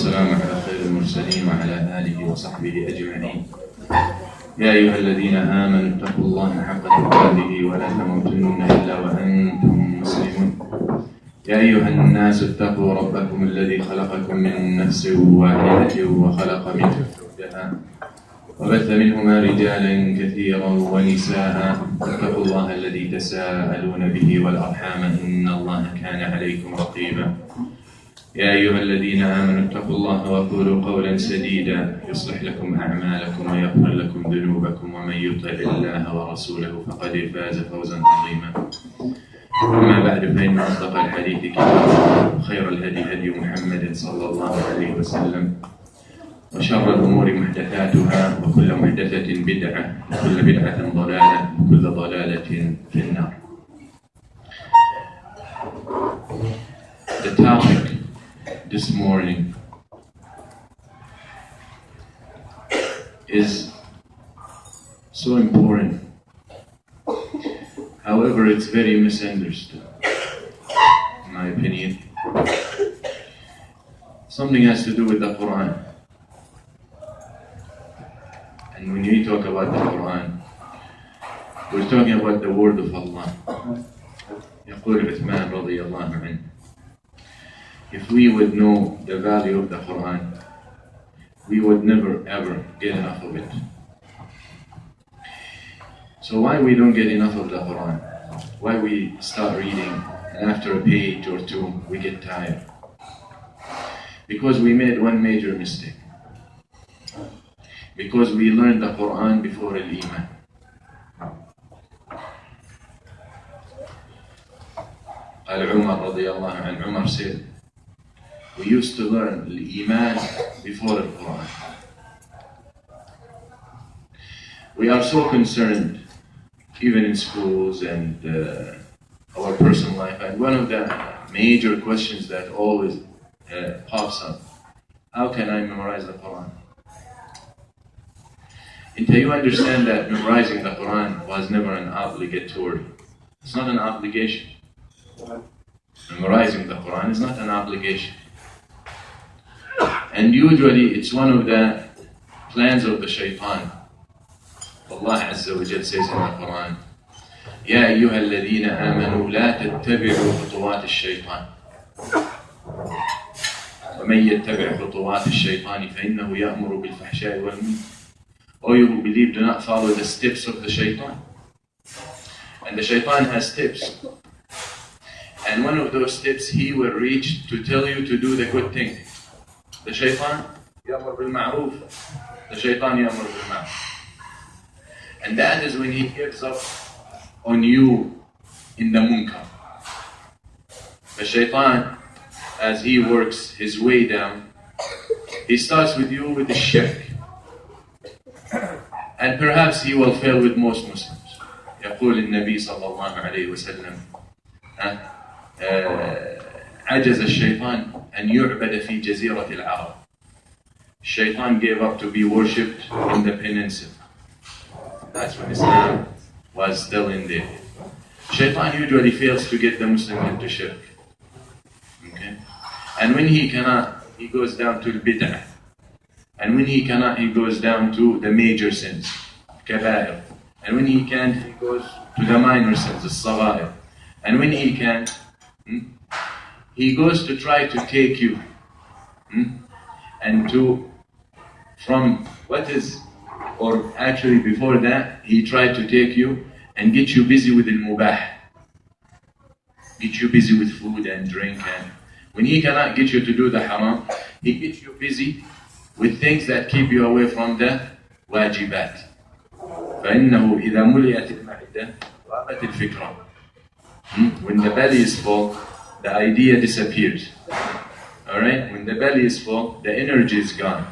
والسلام على خير المرسلين وعلى آله وصحبه أجمعين. يا أيها الذين آمنوا اتقوا الله حق تقاته ولا تموتن إلا وأنتم مسلمون. يا أيها الناس اتقوا ربكم الذي خلقكم من نفس واحدة وخلق منها زوجها وبث منهما رجالا كثيرا ونساء. اتقوا الله الذي تساءلون به والأرحام إن الله كان عليكم رقيبا. يا أيها الذين آمنوا اتقوا الله وقولوا قولا سديدا يصلح لكم أعمالكم ويغفر لكم ذنوبكم ومن يطع الله ورسوله فقد فاز فوزا عظيما. أما بعد فإن أصدق الحديث كتاب الله خير الهدي هدي محمد صلى الله عليه وسلم وشر الأمور محدثاتها وكل محدثة بدعة وكل بدعة ضلالة وكل ضلالة في النار. The topic this morning is so important. However, it's very misunderstood, in my opinion. Something has to do with the Quran. And when we talk about the Quran, we're talking about the word of Allah. يقول عثمان رضي الله عنه, if we would know the value of the Quran, we would never ever get enough of it. So why we don't get enough of the Quran? Why we start reading and after a page or two we get tired? Because we made one major mistake. Because we learned the Quran before Al-Iman. Umar radiyallahu anhu, Umar said, we used to learn Al-Iman before Al-Quran. We are so concerned, even in schools and our personal life, and one of the major questions that always pops up, how can I memorize the Quran? Until you understand that memorizing the Quran was never an obligatory. It's not an obligation. Memorizing the Quran is not an obligation. And usually it's one of the plans of the shaitan. Allah Azza wa Jal says in the Quran, يا أيها الذين آمنوا لا تتبعوا خطوات الشيطان ومن يتبع خطوات الشيطان فإنه يأمر بالفحشاء والمنكر. O you who believe, do not follow the steps of the shaitan. And the shaitan has steps. And one of those steps he will reach to tell you to do the good thing. The shaitan يأمر بالمعروف. The shaitan يأمر بالمعروف. And that is when he gives up on you in the munkar. The shaitan, as he works his way down, he starts with you with the shirk. And perhaps he will fail with most Muslims. يقول النبي صلى الله عليه وسلم عجز الشيطان أن يعبد في جزيرة العرب. Shaitan gave up to be worshipped in the peninsula. That's when Islam was still in there. Shaitan usually fails to get the Muslim into shirk. Okay? And when he cannot, he goes down to the bid'ah. And when he cannot, he goes down to the major sins, kabair. And when he can't, he goes to the minor sins, the saghair. And when he can't, he goes to try to take you and to, from what is, or actually before that, he tried to take you and get you busy with al-mubah. Get you busy with food and drink. And when he cannot get you to do the haram, he gets you busy with things that keep you away from the wajibat. فإنه إذا ملئت المعدة غابت الفكرة. When the belly is full, the idea disappears. Alright? When the belly is full, the energy is gone.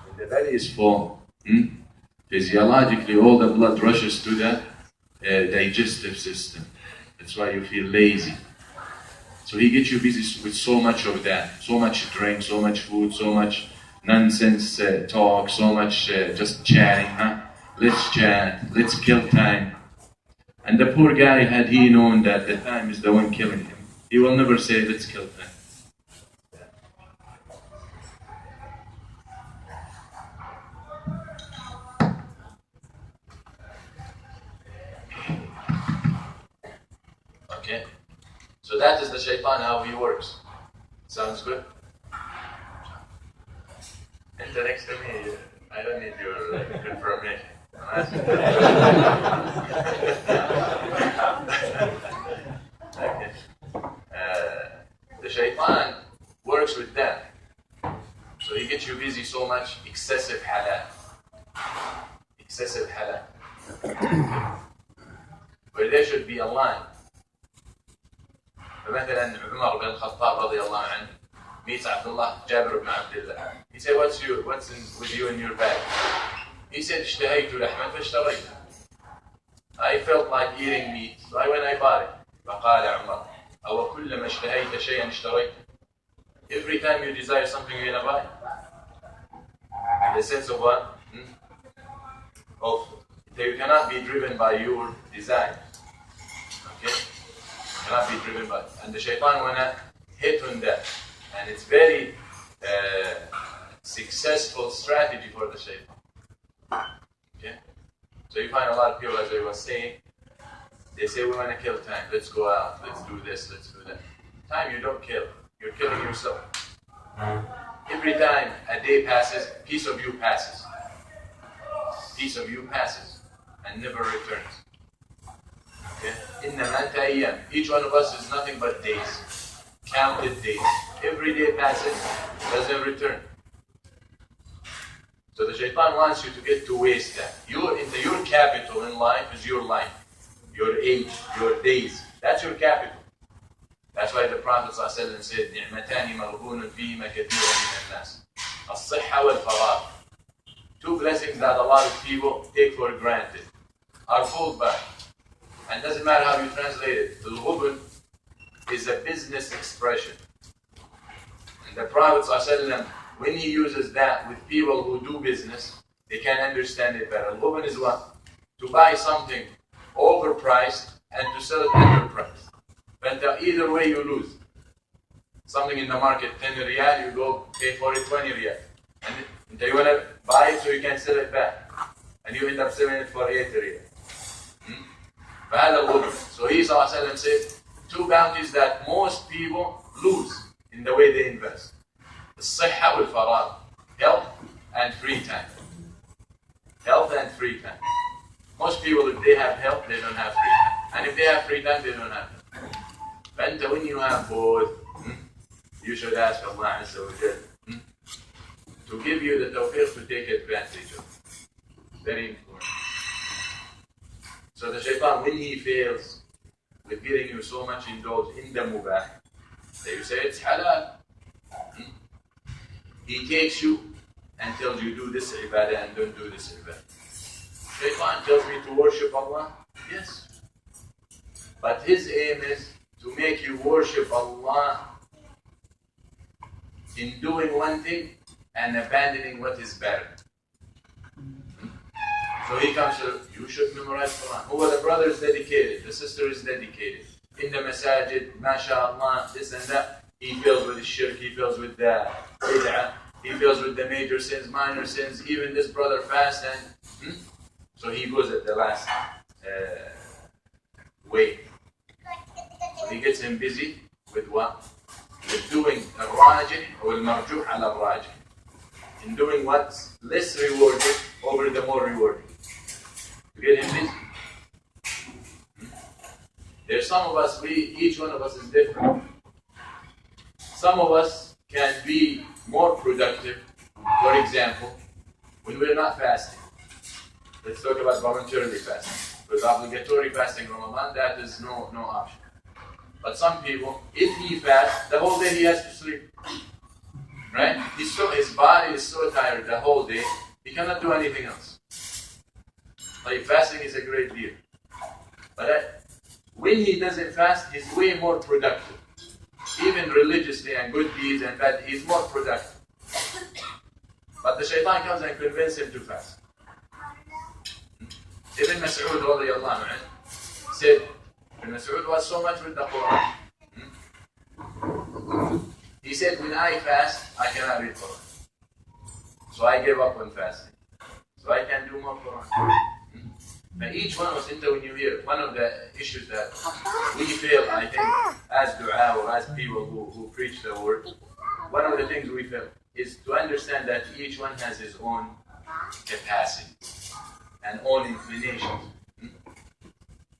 When the belly is full, physiologically all the blood rushes to the digestive system. That's why you feel lazy. So he gets you busy with so much of that, so much drink, so much food, so much nonsense talk, so much just chatting, Let's chat, let's kill time. And the poor guy, had he known that the time is the one killing him, he will never say, let's kill time. that is the shaitan, how he works. Sounds good? And the next to me, I don't need your confirmation. Okay. The shaitan works with them. So he gets you busy so much, excessive halal. Excessive halal. Where there should be a line. فمثلا عمر بن الخطاب رضي الله عنه meets Abdullah, Jabir ibn Abdullah. He said, what's with you in your bag? He said, اشتهيت لحما فاشتريت. I felt like eating meat, so I went and I bought it. فقال عمر, أو كلما اشتهيت شيئا اشتريت. Every time you desire something, you're gonna buy. In the sense of what? Of you cannot be driven by your desire. Okay? You cannot be driven by. And the shaitan wanna hit on that. And it's very successful strategy for the shaitan. Okay? So you find a lot of people, as I was saying, they say we want to kill time. Let's go out. Let's do this. Let's do that. Time you don't kill. You're killing yourself. Every time a day passes, piece of you passes. Piece of you passes and never returns. Okay? إنما أنت أيام. Each one of us is nothing but days. Counted days. Every day passes, doesn't return. So the shaitan wants you to get to waste that. Your capital in life is your life, your age, your days. That's your capital. That's why the Prophet ﷺ said, نِعْمَتَانِ مَغْبُونٌ فِيهِمَا كَثِيرٌ مِنَ النَّاسِ الصِّحَّةُ وَالْفَرَاغُ. Two blessings that a lot of people take for granted are pulled back. And it doesn't matter how you translate it. Al-ghubn is a business expression. And the Prophet ﷺ, when he uses that with people who do business, they can understand it better. Al-ghubn is what? To buy something overpriced and to sell it underpriced. But either way you lose. Something in the market, 10 riyal, you go pay for it 20 riyal. And you want to buy it so you can sell it back. And you end up selling it for 8 riyal. So he said, two bounties that most people lose in the way they invest. الصحة والفراغ. Health and free time. Health and free time. Most people, if they have health, they don't have free time. And if they have free time, they don't have it. But when you have both, you should ask Allah Azza wa Jal to give you the tawfiq to take advantage of. Very important. So the shaitan, when he fails with getting you so much indulged in the mubah, that you say it's halal, he takes you and tells you do this ibadah and don't do this ibadah. Shaitan tells me to worship Allah, yes. But his aim is to make you worship Allah in doing one thing and abandoning what is better. So he comes to, you should memorize Quran. Oh, the brother is dedicated, the sister is dedicated. In the masajid, mashallah, this and that. He feels with the shirk, he feels with the bid'ah, he feels with the major sins, minor sins, even this brother fast and so he goes at the last way. So he gets him busy with what? With doing al-rajih or al-marjuh al-rajih. In doing what's less rewarded over the more rewarding. You get him busy. There's some of us, each one of us is different. Some of us can be more productive, for example, when we're not fasting. Let's talk about voluntarily fasting. With obligatory fasting Ramadan, that is no option. But some people, if he fasts, the whole day he has to sleep. Right? His body is so tired the whole day, he cannot do anything else. Like fasting is a great deal. But when he doesn't fast, he's way more productive. Even religiously and good deeds and bad, he's more productive. But the shaitan comes and convinces him to fast. Ibn Mas'ud radiyallahu anhu said, Ibn Mas'ud was so much with the Quran. He said, when I fast, I cannot read Quran. So I gave up on fasting. So I can do more Quran. But each one of us, when you hear, one of the issues that we fail, I think, as dua or as people who preach the word, one of the things we fail is to understand that each one has his own capacity and own inclinations.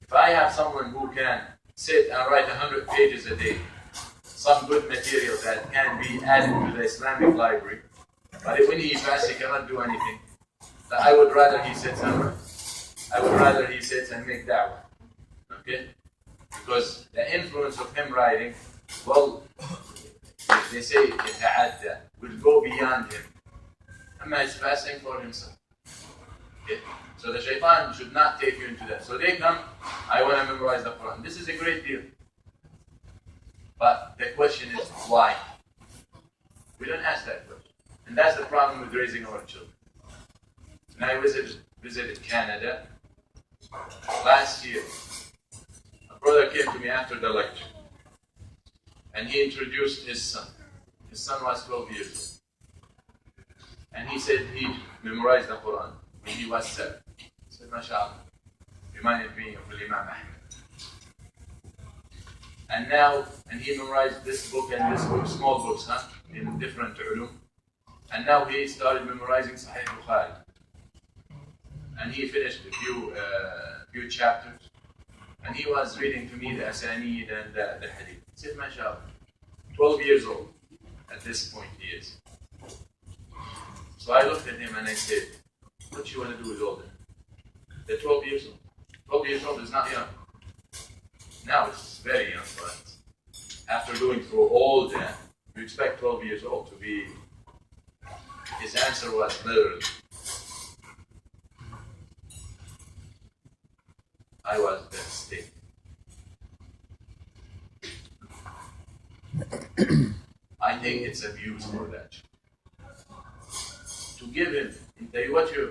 If I have someone who can sit and write 100 pages a day, some good material that can be added to the Islamic library, but when he fasts, he cannot do anything. So I would rather he sits and writes. I would rather he sits and make da'wah. Okay? Because the influence of him writing, well, they say يتعدى, will go beyond him. Amma is fasting for himself. Okay? So the shaitan should not take you into that. So they come, I want to memorize the Quran. This is a great deal. But the question is, why? We don't ask that question. And that's the problem with raising our children. When I visited Canada last year, a brother came to me after the lecture. And he introduced his son. His son was 12 years old. And he said he memorized the Quran when he was 7. I said, MashaAllah. Reminded me of Imam Ahmed. And now, and he memorized this book and this book, small books, in different ulum. And now he started memorizing Sahih Bukhari. And he finished a few chapters. And he was reading to me the Asanid and the Hadith. He said, MashaAllah, 12 years old. At this point he is. So I looked at him and I said, what do you want to do with all that? They're 12 years old. 12 years old is not young. Now it's very young, but after going through all that, you expect 12 years old to be... His answer was literally, I was devastated. I think it's abuse for that. To give him,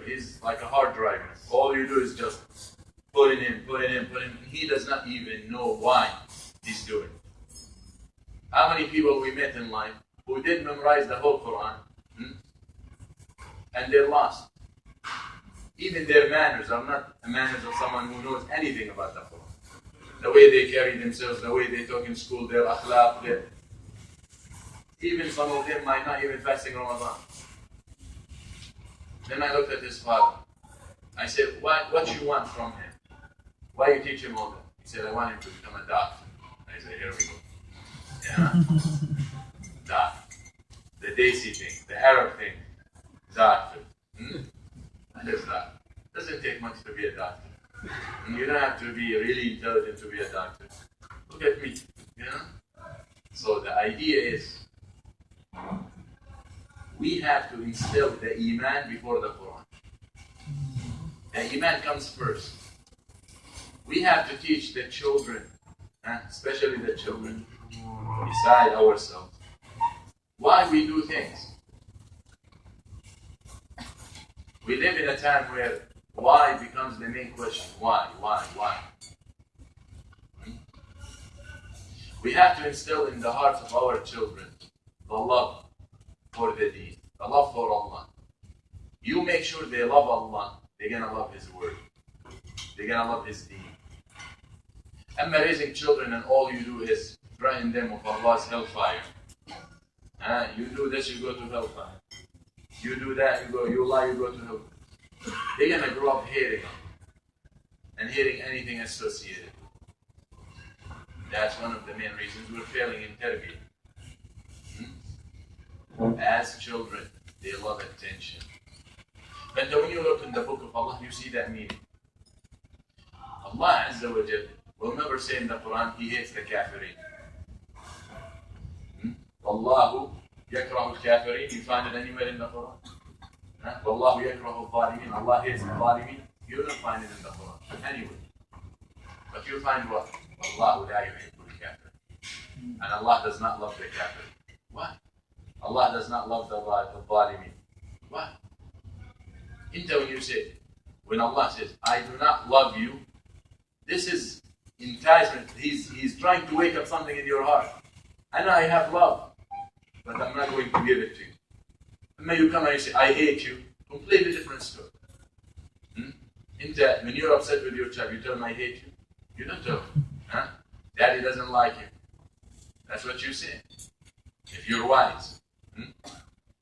he's like a hard drive. All you do is just put it in, and he does not even know why he's doing it. How many people we met in life who did memorize the whole Quran, and they're lost. Even their manners are not the manners of someone who knows anything about the Quran. The way they carry themselves, the way they talk in school, their akhlaq, even some of them might not even fasting Ramadan. Then I looked at his father. I said, what you want from him? Why you teach him all that? He said, I want him to become a doctor. I said, here we go. Yeah. Doctor. The Desi thing, the Arab thing. Doctor. What is that? Doesn't take much to be a doctor. And you don't have to be really intelligent to be a doctor. Look at me. So the idea is, we have to instill the Iman before the Quran. The Iman comes first. We have to teach the children, especially the children, beside ourselves, why we do things. We live in a time where why becomes the main question. Why? We have to instill in the hearts of our children the love for the deen, the love for Allah. You make sure they love Allah, they're going to love His word. They're going to love His deen. Amma raising children and all you do is threaten them with Allah's hellfire. You do this, you go to hellfire. You do that, you lie, you go to hell. They're going to grow up hating them and hating anything associated. That's one of the main reasons we're failing in tarbiyah. As children, they love attention. But when you look in the book of Allah, you see that meaning. Allah Azza wa Jal will never say in the Quran, He hates the kafirin. Wallahu yakrahu al-kafirin. You find it anywhere in the Quran? Wallahu yakrahu al-zalimin. Allah hates the zalimin. You don't find it in the Quran anywhere. But you find what? Wallahu la yuhibbu al-kafirin. And Allah does not love the kafir. Why? Allah does not love the zalimin. Why? When you say, when Allah says, I do not love you, this is enticement. He's trying to wake up something in your heart. I know I have love, but I'm not going to give it to you. And then you come and you say, I hate you. Completely different story. when you're upset with your child, you tell him I hate you. You don't tell him, huh? Daddy doesn't like you. That's what you say. If you're wise,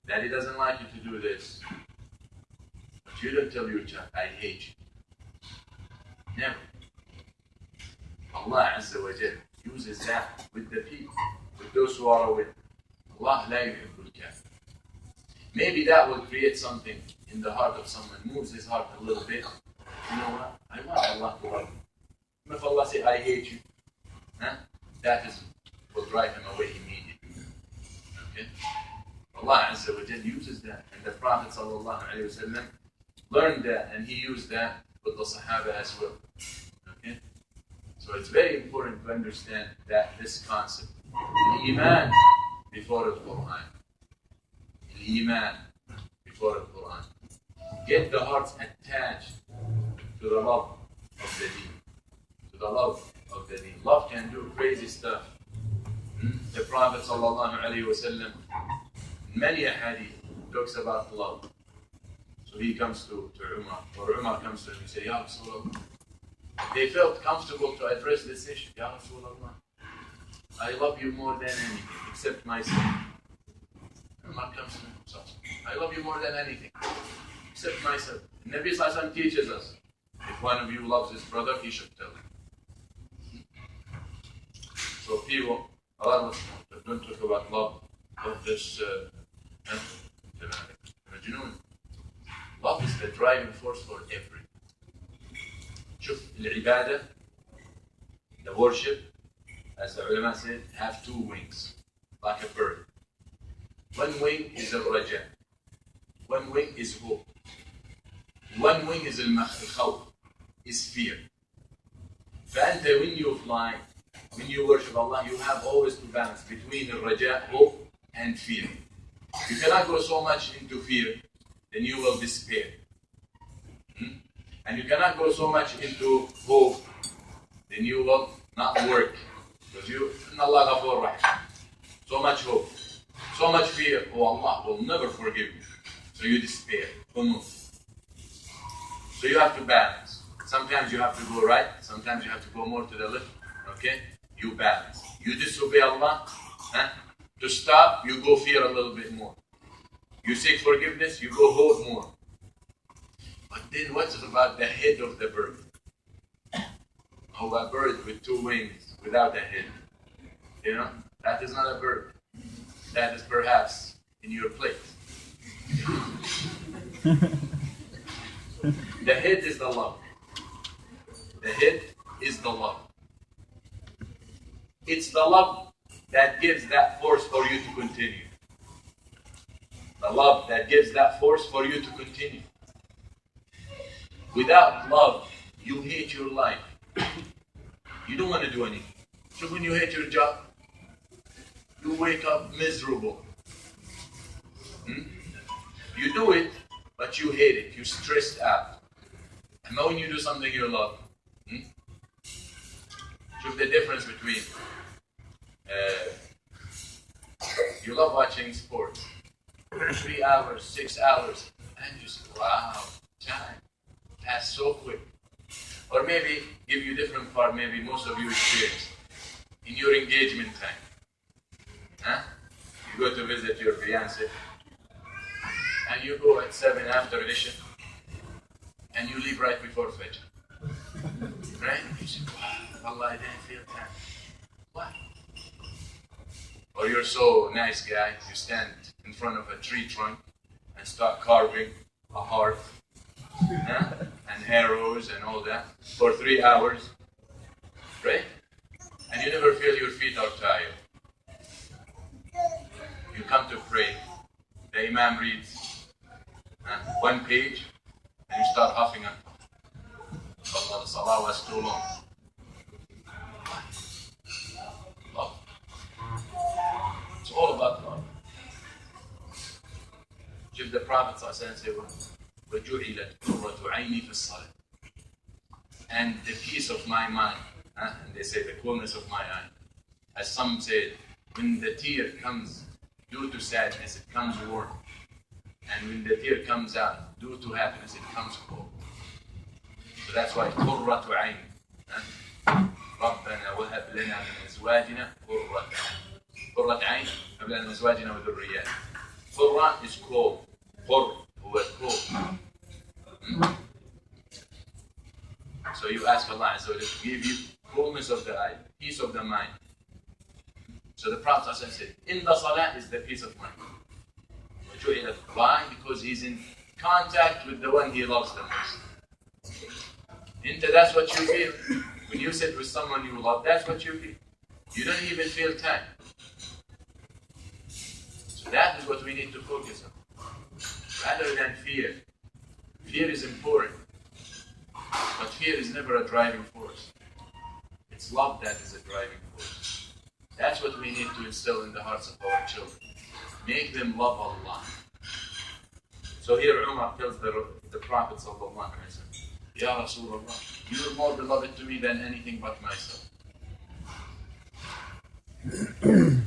Daddy doesn't like you to do this. But you don't tell your child, I hate you. Never. Allah Azza wa Jal uses that with the people, with those who are aware. Allah la yuhibbul kafir. Maybe that will create something in the heart of someone, moves his heart a little bit. You know what? I want Allah to love me. If Allah say, I hate you, that will drive him away immediately. Okay? Allah Azza wa Jal uses that. And the Prophet sallallahu alayhi wa sallam learned that, and he used that with the Sahaba as well. Okay? So it's very important to understand that this concept. Iman before the Quran. Iman before the Quran. Get the hearts attached to the love of the deen. To the love of the deen. Love can do crazy stuff. The Prophet sallallahu alayhi wa sallam, many a hadith talks about love. So he comes to Umar, or Umar comes to him and says, Ya Rasulullah. They felt comfortable to address this issue. Ya Rasulullah, I love you more than anything, except myself. Umar comes to him, I love you more than anything, except myself. Nabi Sallallahu Alaihi Wasallam teaches us, if one of you loves his brother, he should tell him. So people, Allah don't talk about love of this Majnoon. Love is the driving force for everything. شوف العبادة, the worship, as the ulama said, have two wings, like a bird. One wing is al-raja, one wing is hope, one wing is al-khawf, is fear. فأنت when you fly, when you worship Allah, you have always to balance between al-raja, hope, and fear. You cannot go so much into fear, then you will despair. And you cannot go so much into hope, then you will not work. Because you, Allah Ghafur Rahim. So much hope, so much fear, oh Allah will never forgive you. So you despair. So you have to balance. Sometimes you have to go right, sometimes you have to go more to the left. Okay? You balance. You disobey Allah, to stop, you go fear a little bit more. You seek forgiveness, you go hope more. But then what's about the head of the bird? Oh, a bird with two wings, without a head. You know, that is not a bird. That is perhaps in your plate. The head is the love. The head is the love. It's the love that gives that force for you to continue. The love that gives that force for you to continue. Without love, you hate your life. You don't want to do anything. So when you hate your job, you wake up miserable. You do it, but you hate it. You're stressed out. And when you do something you love, show the difference between you love watching sports, 3 hours, 6 hours, and you say, wow, time passed so quick. Or maybe give you a different part, maybe most of you experience in your engagement time. You go to visit your fiancé, and you go at 7 after Isha, and you leave right before Fajr. Right? You say, wow, Allah, I didn't feel time. Why? Or you're so nice guy, you stand in front of a tree trunk and start carving a heart, and arrows and all that for 3 hours, right? And you never feel your feet are tired. You come to pray, the Imam reads 1 page, and you start huffing and puffing. Allah, the salah was too long. Love. It's all about love. Just the Prophet said, وَجُعِلَتْ قُرَّةُ عَيْنِي فِي الصَّلَاةِ. And the peace of my mind, and they say the coolness of my eye. As some said, when the tear comes due to sadness, it comes warm. And when the tear comes out due to happiness, it comes cold. So that's why قرة عين. ربنا وهب لنا من أزواجنا قرة عين. قرة عين هب لنا من أزواجنا وذرياتنا. قرة is cold. قر هو cold. So you ask Allah Azza wa Jalla to give you coolness of the eye, peace of the mind. So the Prophet said, in the salah is the peace of mind. Why? Because he's in contact with the one he loves the most. That's what you feel. When you sit with someone you love, that's what you feel. You don't even feel time. So that is what we need to focus on. Rather than fear. Fear is important. But fear is never a driving force. It's love that is a driving force. That's what we need to instill in the hearts of our children. Make them love Allah. So here Umar tells the Prophet sallallahu alaihi wasallam, Ya Rasulullah, you are more beloved to me than anything but myself.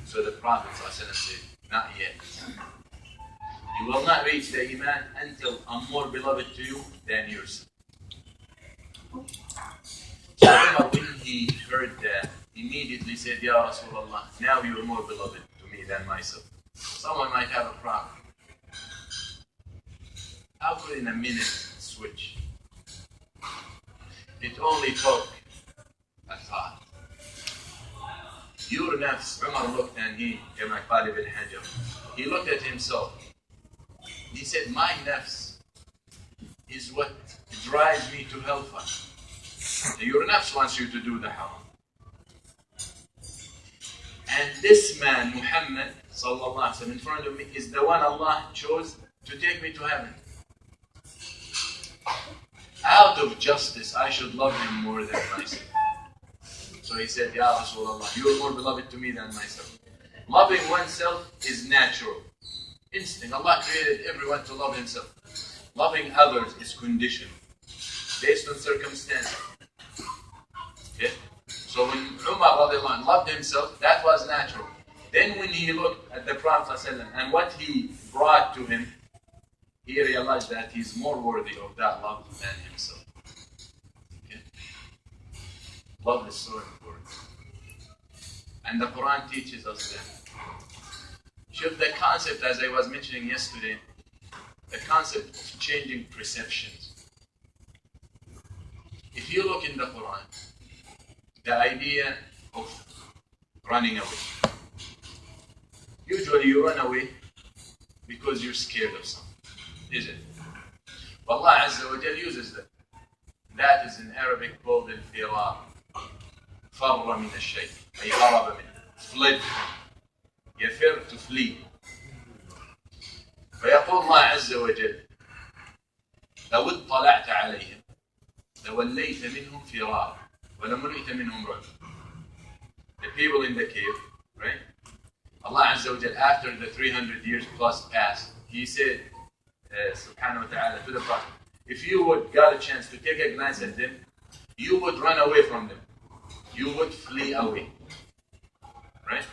So the Prophet sallallahu alaihi wasallam said, not yet. You will not reach the Iman until I'm more beloved to you than yourself. So Umar, when he heard that, immediately said, Ya Rasulullah, now you are more beloved to me than myself. Someone might have a problem. How could in a minute switch? It only took a thought. Your nafs, Umar looked and he looked at himself. He said, my nafs is what drives me to hellfire. Your nafs wants you to do the haram. And this man, Muhammad, sallallahu alaihi wasallam, in front of me, is the one Allah chose to take me to heaven. Out of justice, I should love him more than myself. So he said, Ya Rasulullah, you are more beloved to me than myself. Loving oneself is natural. Instinct. Allah created everyone to love himself. Loving others is conditional, based on circumstances. Okay? So when Umar loved himself, that was natural. Then when he looked at the Prophet ﷺ and what he brought to him, he realized that he's more worthy of that love than himself. Okay? Love is so important. And the Quran teaches us that. The concept, as I was mentioning yesterday, the concept of changing perceptions. If you look in the Quran, the idea of running away. Usually you run away because you're scared of something, is it? Allah Azza wa Jal uses that. That is in Arabic called al-firar. Farra min al-shay. Ay haraba min. Fled. يفر to flee. فيقول الله عز وجل لو اطلعت عليهم لوليت منهم فرارا ولملئت منهم رعبا. The people in the cave, right? Allah Azza wa Jal, after the 300 years plus passed, He said, subhanahu wa ta'ala, to the Prophet, if you would got a chance to take a glance at them, you would run away from them. You would flee away. Right?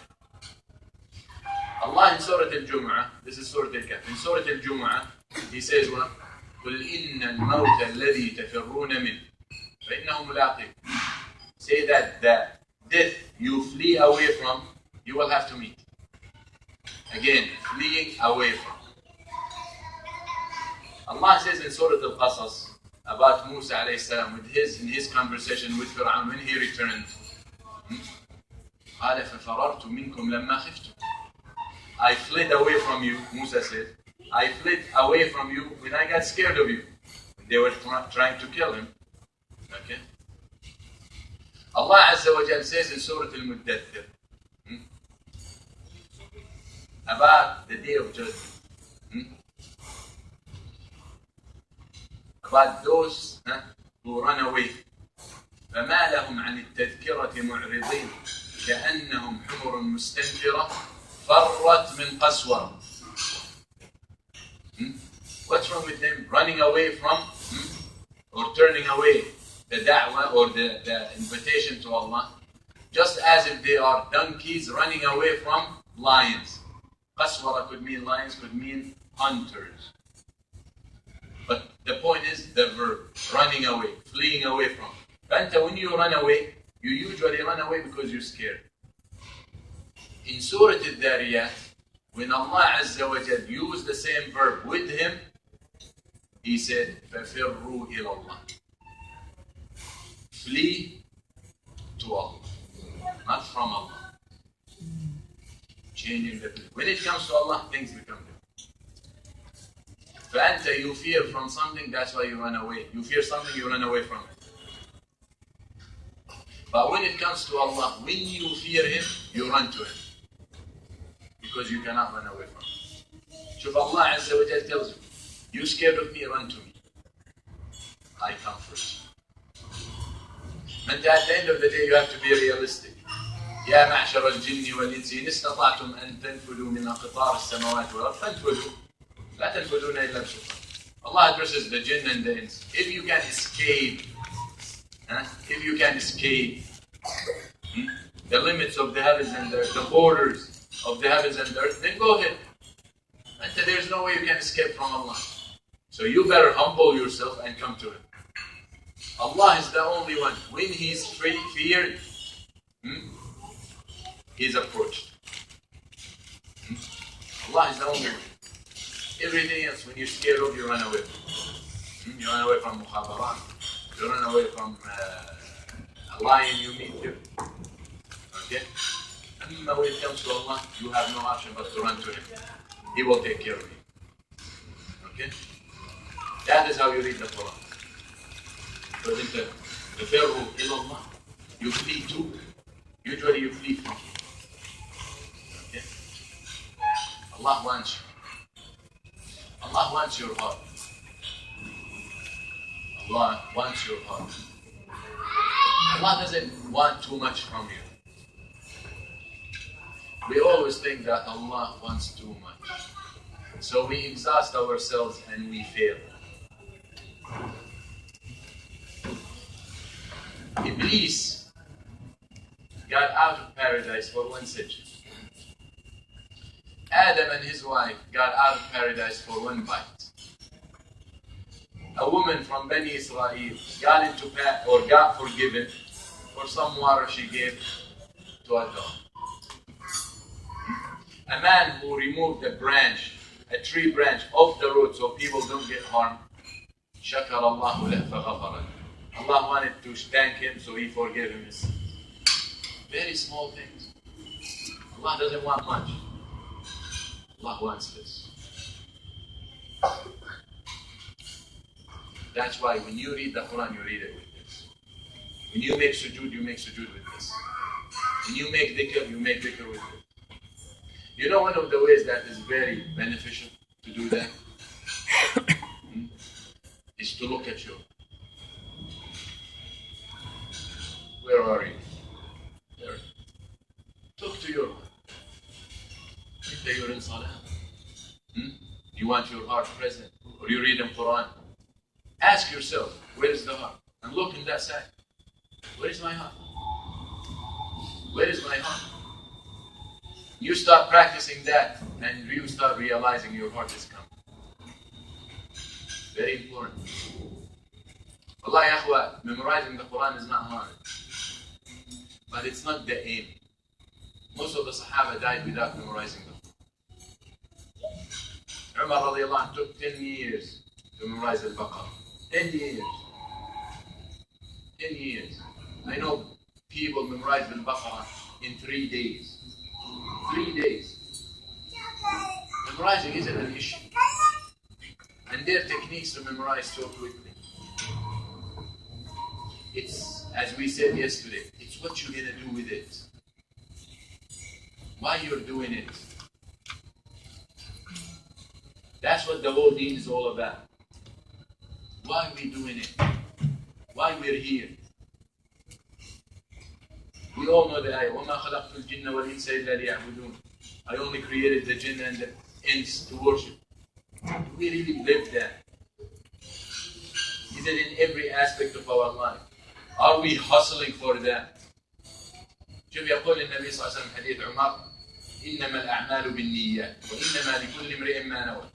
Allah in Surah Al-Jumu'ah, this is Surah Al-Kahf, in Surah Al-Jumu'ah, He says what? قُلْ إِنَّ الْمَوْتَ الَّذِي تَفِرُّونَ مِنْهُ فَإِنَّهُ مُلَاقِيكُمْ. Say that the death you flee away from, you will have to meet. Again, fleeing away from. Allah says in Surah Al-Qasas about Musa alayhi salam in his conversation with Fir'aun when he returned. قَالَ فَفَرَرْتُ مِنْكُمْ لَمَّا خِفْتُمْ. I fled away from you, Musa said. I fled away from you when I got scared of you. They were trying to kill him. Okay? Allah Azza wa Jal says in Surah Al-Muddathir about the day of judgment. About those who run away. فَمَا لَهُمْ عَنِ التَّذْكِرَةِ مُعْرِضِينَ كَأَنَّهُمْ حُمُرٌ مُسْتَنْفِرَةٌ فَرَّتْ مِنْ قَسْوَرَةٍ. What's wrong with them? Running away from or turning away the da'wah or the invitation to Allah, just as if they are donkeys running away from lions. Qaswara could mean lions, could mean hunters. But the point is the verb, running away, fleeing away from. But when you run away, you usually run away because you're scared. In Surah Al-Dhariyat, when Allah Azza wa Jal used the same verb with him, He said, فَفِرُّوا إِلَى اللَّهِ. Flee to Allah, not from Allah. Changing the place. When it comes to Allah, things become different. فأنت, you fear from something, that's why you run away. You fear something, you run away from it. But when it comes to Allah, when you fear Him, you run to Him. Because you cannot run away from Him. So Allah Azza wa Jal tells you, you scared of me, run to me. I comfort you. And at the end of the day, you have to be realistic. يا معشر الجن والإنس إن استطعتم أن تنفذوا من أقطار السماوات والأرض فانفذوا لا تنفذون إلا بسلطان. Allah addresses the jinn and the ins. If you can escape, the limits of the heavens and the earth, the borders of the heavens and the earth, then go ahead. And there's no way you can escape from Allah. So you better humble yourself and come to Him. Allah is the only one. When He's feared, He's approached. Allah is the only one. Everything else, when you're scared of, you run away. You run away from mukhabarat. You run away from a lion you meet here. Okay? And when it comes to Allah, you have no option but to run to Him. He will take care of you. Okay? That is how you read the Quran. But in the فِرُّوا إِلَى اللَّهِ, you flee to. Usually you flee from. Okay? Allah wants you. Allah wants your heart. Allah wants your heart. Allah doesn't want too much from you. We always think that Allah wants too much. So we exhaust ourselves and we fail. Iblis got out of paradise for one century. Adam and his wife got out of paradise for one bite. A woman from Bani Israel got forgiven for some water she gave to a dog. A man who removed a tree branch off the road so people don't get harmed, شَكَرَ اللَّهُ لَهُ فَغَفَرَ لَهُ. Allah wanted to thank him, so He forgave him his sins. Very small things. Allah doesn't want much. Allah wants this. That's why when you read the Quran, you read it with this. When you make sujood, you make sujood with this. When you make dhikr, you make dhikr with it. You know one of the ways that is very beneficial to do that is to look at you. Where are you? There. Talk to your heart. If you're in salah, you want your heart present, or you read in Quran, ask yourself, where is the heart? And look in that side. Where is my heart? Where is my heart? You start practicing that, and you start realizing your heart is coming. Very important. Wallahi, ya akhwa, memorizing the Quran is not hard. But it's not the aim. Most of the Sahaba died without memorizing them. Umar radiallahu anh took 10 years to memorize Al-Baqarah. 10 years. 10 years. I know people memorized Al-Baqarah in 3 days. 3 days. Memorizing isn't an issue. And there are techniques to memorize so quickly. It's, as we said yesterday, it's what you're going to do with it. Why you're doing it. That's what the whole deen is all about. Why we're doing it. Why we're here. We all know the ayah, وَمَا خَلَقْتُ الْجِنَّ وَالْإِنسَ إِلَّا لِيَعْبُدُونَ. I only created the jinn and the ins to worship. Do we really live that? Is it in every aspect of our life? Are we hustling for that? شوف يقول النبي صلى الله عليه وسلم حديث عمر إنما الأعمال بالنيات وإنما لكل امرئ ما نوى.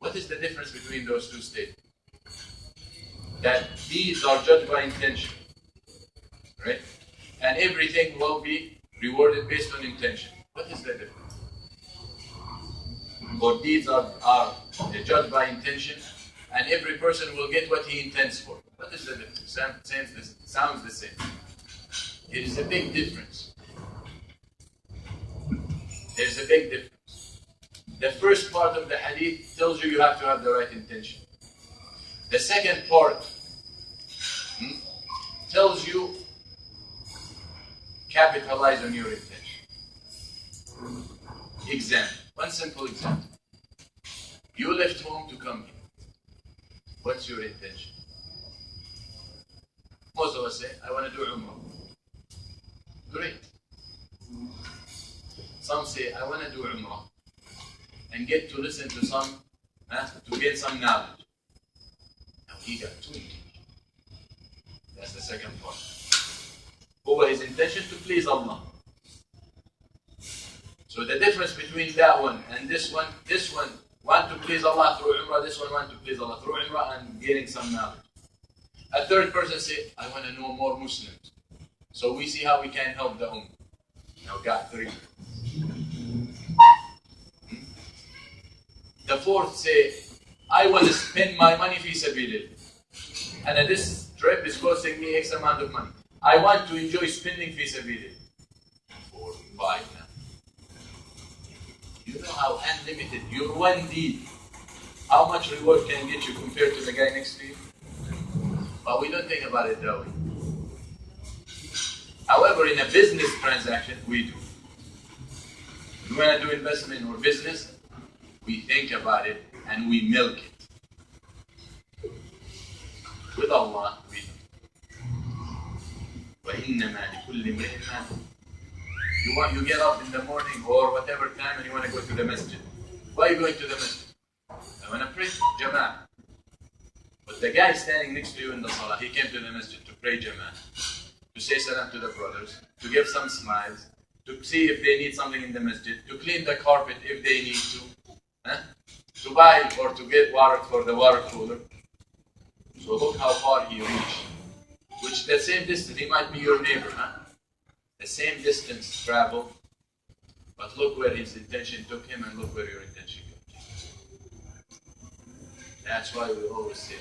What is the difference between those two statements? That deeds are judged by intention, right? And everything will be rewarded based on intention. What is the difference? Or deeds are judged by intention, and every person will get what he intends for. What is the difference? Sounds the same. It is a big difference. There's a big difference. The first part of the hadith tells you have to have the right intention. The second part tells you capitalize on your intention. Example. One simple example. You left home to come here. What's your intention? Most of us say, I want to do Umrah. Great. Some say, I want to do Umrah and get to listen to to get some knowledge. Now he got two intentions. That's the second part. What was his intention? To please Allah. So the difference between that one and this one want to please Allah through Umrah, this one want to please Allah through Umrah and getting some knowledge. A third person say, I want to know more Muslims. So we see how we can help the Ummah. Now got three. The fourth say, I want to spend my money fi sabilillah. And this trip is costing me X amount of money. I want to enjoy spending fi sabilillah. 4, 5 now. You know how unlimited your one deed, how much reward can get you compared to the guy next to you? But we don't think about it that way. However, in a business transaction, we do. When we want to do investment or business, we think about it and we milk it. With Allah, we don't. وَإِنَّمَا لِكُلِّ امْرِئٍ مَا نَوَى. You get up in the morning or whatever time and you want to go to the masjid. Why are you going to the masjid? I want to pray Jama'ah. But the guy standing next to you in the salah, he came to the masjid to pray Jama'ah, to say salam to the brothers, to give some smiles, to see if they need something in the masjid, to clean the carpet if they need to buy or to get water for the water cooler. So look how far he reached. Which the same distance, he might be your neighbor, The same distance traveled, but look where his intention took him and look where your intention took him. That's why we always say,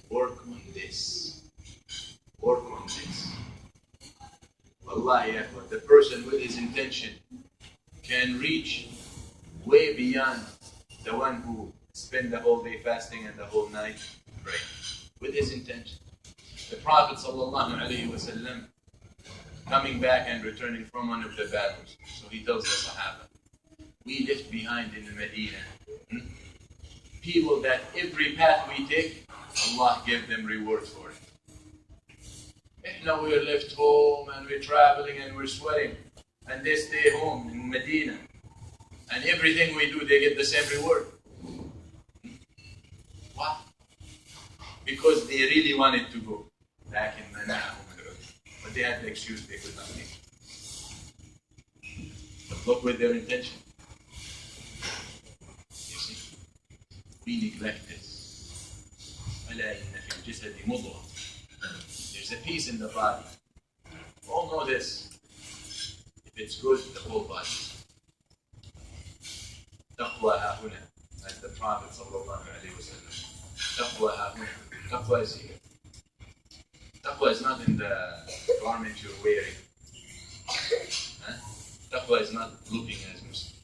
work on this. Work on this. Wallahi, the person with his intention can reach way beyond the one who spent the whole day fasting and the whole night praying. With his intention. The Prophet ﷺ coming back and returning from one of the battles. So he tells the Sahaba, we left behind in Medina people that every path we take, Allah gave them rewards for it. Now we're left home and we're traveling and we're sweating, and they stay home in Medina, and everything we do, they get the same reward. Why? Because they really wanted to go back in Medina, but they had the excuse they could not make. But look with their intention. You see, we neglect this. There's a piece in the body. All know this. If it's good, the whole body. Taqwa hahuna, as the Prophet ﷺ. Taqwa hahuna. Taqwa is here. Taqwa is not in the garment you're wearing. Taqwa is not looking as Muslim.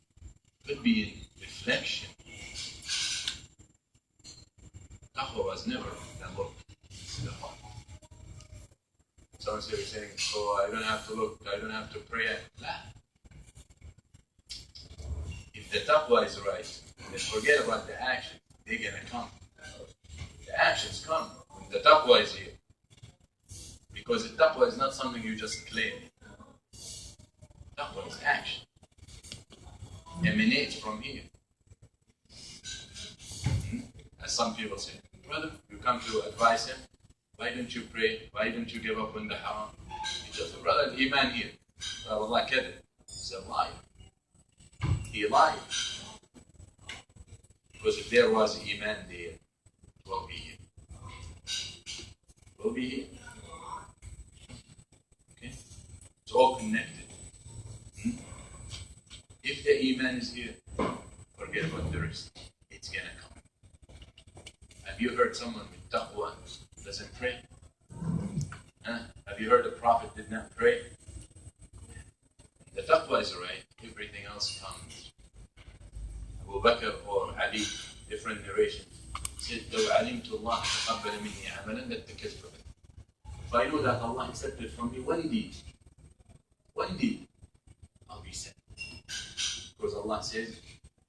Could be in reflection. Taqwa was never the look. It's the heart. Someone saying, oh, I don't have to look, I don't have to pray. If the taqwa is right, then forget about the action. They're going to come. The actions come when the taqwa is here. Because the taqwa is not something you just claim. Taqwa is action. Emanates from here. As some people say, brother, you come to advise him, why don't you pray? Why don't you give up on the haram? He says, brother, Iman here. Wallah kadhib. He's a liar. He lied. Because if there was Iman there, it will be here. It will be here. Okay? It's all connected. If the Iman is here, forget about the rest. It's going to come. Have you heard someone with taqwa doesn't pray? Huh? Have you heard the Prophet did not pray? The taqwa is right, everything else comes. Abu Bakr or Ali, different narrations, said, لو علمت الله تقبل مني عملا لاتكلت به. If I know that Allah accepted from me one deed, I'll be set. Because Allah says,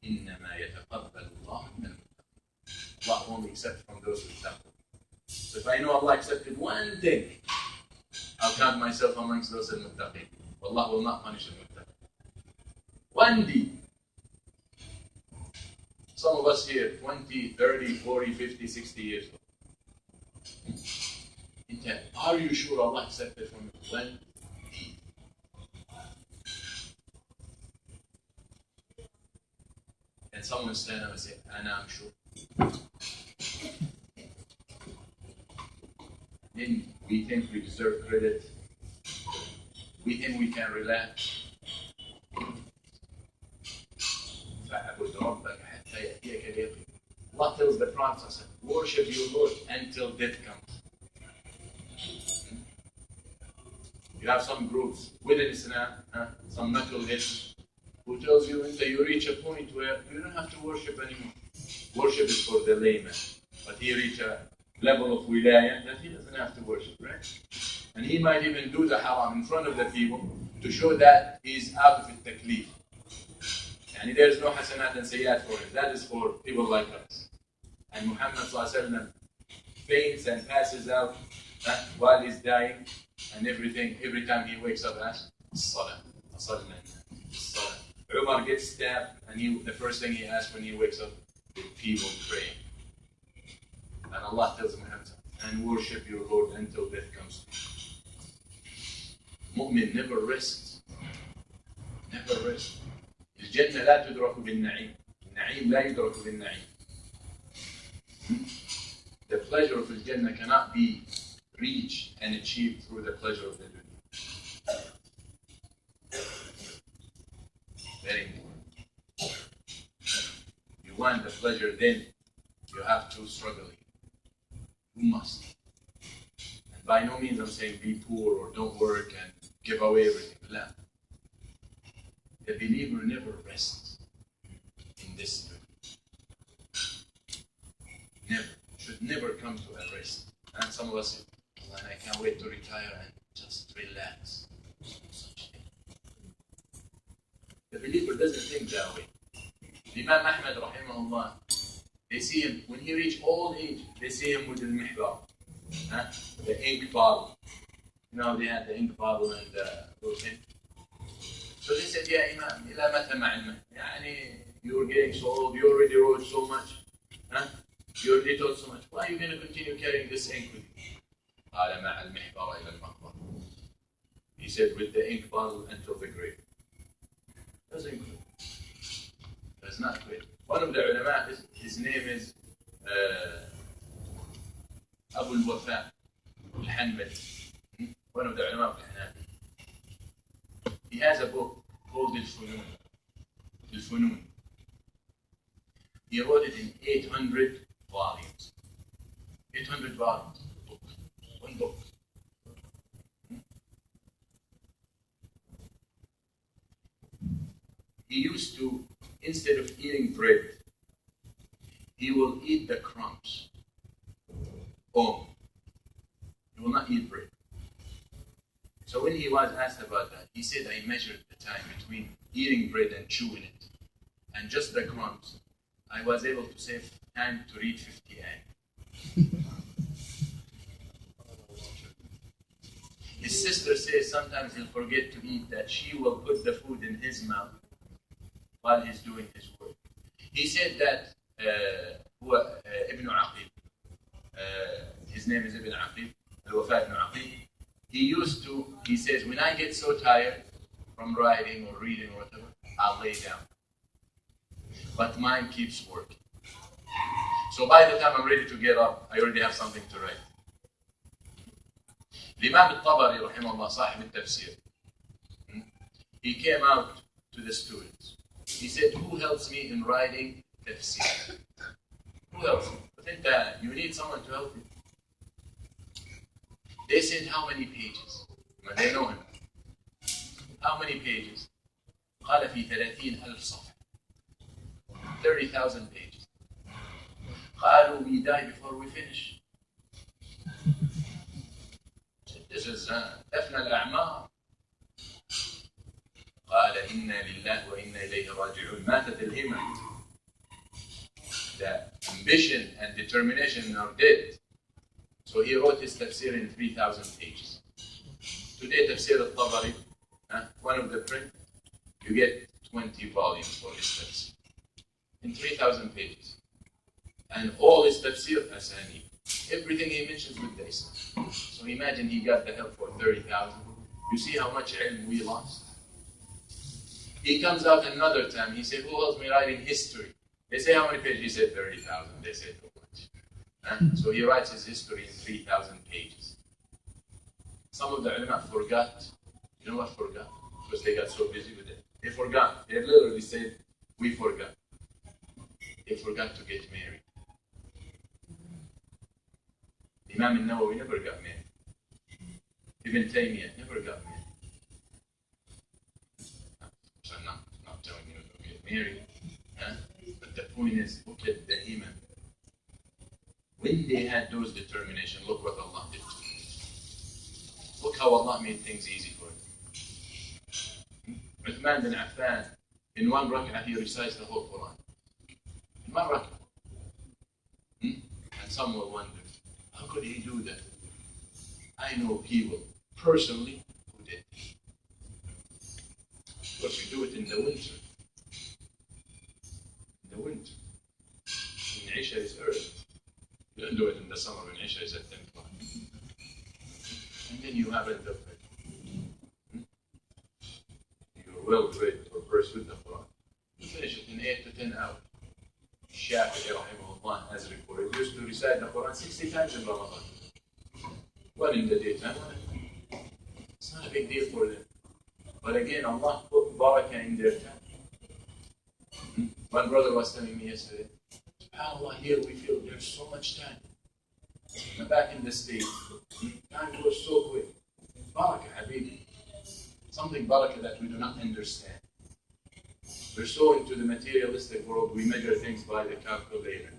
إنما يتقبل الله من المتقين. Allah only accepts from those with taqwa. So if I know Allah accepted one thing, I'll count myself amongst those al-muttaqin. Allah will not punish al-muttaqin. One deed. Some of us here, 20, 30, 40, 50, 60 years old. Are you sure Allah accepted from you? One deed. And someone stand up and say, I'm sure. Then we think we deserve credit. We think we can relax. Allah tells the Prophet, worship your Lord until death comes. You have some groups within Islam, some knuckleheads, who tells you until you reach a point where you don't have to worship anymore. Worship is for the layman. But he reach a level of wilayah that he doesn't have to worship, right? And he might even do the haram in front of the people to show that he's out of the taklif. And there's no hasanat and sayyat for him. That is for people like us. And Muhammad ﷺ faints and passes out while he's dying, and everything, every time he wakes up, asks, Salah, Salah, Salah. Umar gets stabbed, and the first thing he asks when he wakes up is people praying. And Allah tells Muhammad, and worship your Lord until death comes. Mu'min never rests. Never rests. الجنة لا تدرك بالنعيم. النعيم لا يدرك بالنعيم. The pleasure of Al-Jannah cannot be reached and achieved through the pleasure of the dunya. Very important. You want the pleasure, then you have to struggle. You must. And by no means I'm saying be poor or don't work and give away everything. No. The believer never rests in this dunya. Never. Should never come to a rest. And some of us say, oh, I can't wait to retire and just relax. Such thing. The believer doesn't think that way. Imam Ahmad rahimahullah, they see him, when he reached old age, they see him with the mihbar, the ink bottle. You know, they had the ink bottle and those things. So they said, Ya Imam, ila mata ma'ilma. You're getting so old, you already wrote so much. You already taught so much. Why are you going to continue carrying this ink with you? قال مع المحبر إلى المقبرة. He said, with the ink bottle until the grave. Doesn't quit. Does not quit. One of the ulama, his name is Abu al-Wafa al-Hanbali. One of the ulama of al-Hanafi. He has a book called Al-Funun. Al-Funun. He wrote it in 800 volumes. 800 volumes. Book. One book. He used to, instead of eating bread, he will eat the crumbs. Oh, he will not eat bread. So when he was asked about that, he said, I measured the time between eating bread and chewing it, and just the crumbs. I was able to save time to read 50 ayat. His sister says sometimes he'll forget to eat, that she will put the food in his mouth while he's doing his work. He said that Ibn Aqib, his name is Ibn Aqib, Al-Wafa Ibn Aqib, he says, when I get so tired from writing or reading or whatever, I'll lay down. But mine keeps working. So by the time I'm ready to get up, I already have something to write. Imam al-Tabari, rahimahullah, sahib al-tafsir, he came out to the students. He said, who helps me in writing tafsir? Who helps me? But you need someone to help you. They said, how many pages? But they know him. How many pages? قال في 30,000 صفحة. 30,000 pages. قالوا, we die before we finish. This is أفنى الأعمار. قال إنا لله وإنا إليه راجعون. ماتت الهمم. The ambition and determination are dead. So he wrote his tafsir in 3,000 pages. Today, tafsir al-Tabari, one of the print, you get 20 volumes for his tafsir in 3,000 pages. And all his tafsir, asani. Everything he mentions with this. So imagine he got the help for 30,000. You see how much ilm we lost? He comes out another time, he said, who helps me writing history? They say, how many pages? He said, 30,000. They say, too much. So he writes his history in 3,000 pages. Some of the ulama forgot. You know what forgot? Because they got so busy with it. They forgot. They literally said, we forgot. They forgot to get married. Imam al-Nawawi never got married. Ibn Taymiyyah never got married. So I'm not telling you to get married. But the point is, look at the Imam. When they had those determination, look what Allah did to them. Look how Allah made things easy for them. Uthman bin Affan, in one rak'ah, he recites the whole Quran. In one rak'ah. And some will wonder, how could he do that? I know people, personally, who did. But we do it in the winter. In the winter. When Isha is early. You don't do it in the summer when Isha is at 10 o'clock. And then you have it up. You're well trained or versed with the Quran. You finish it in 8 to 10 hours. Shafi'i rahimahullah has reported, used to recite the Quran 60 times in Ramadan. One in the daytime, one at night. It's not a big deal for them. But again, Allah put barakah in their time. One brother was telling me yesterday, SubhanAllah, here we feel there's so much time. And back in the States, time goes so quick. Barakah, habibi. Something barakah that we do not understand. We're so into the materialistic world, we measure things by the calculator.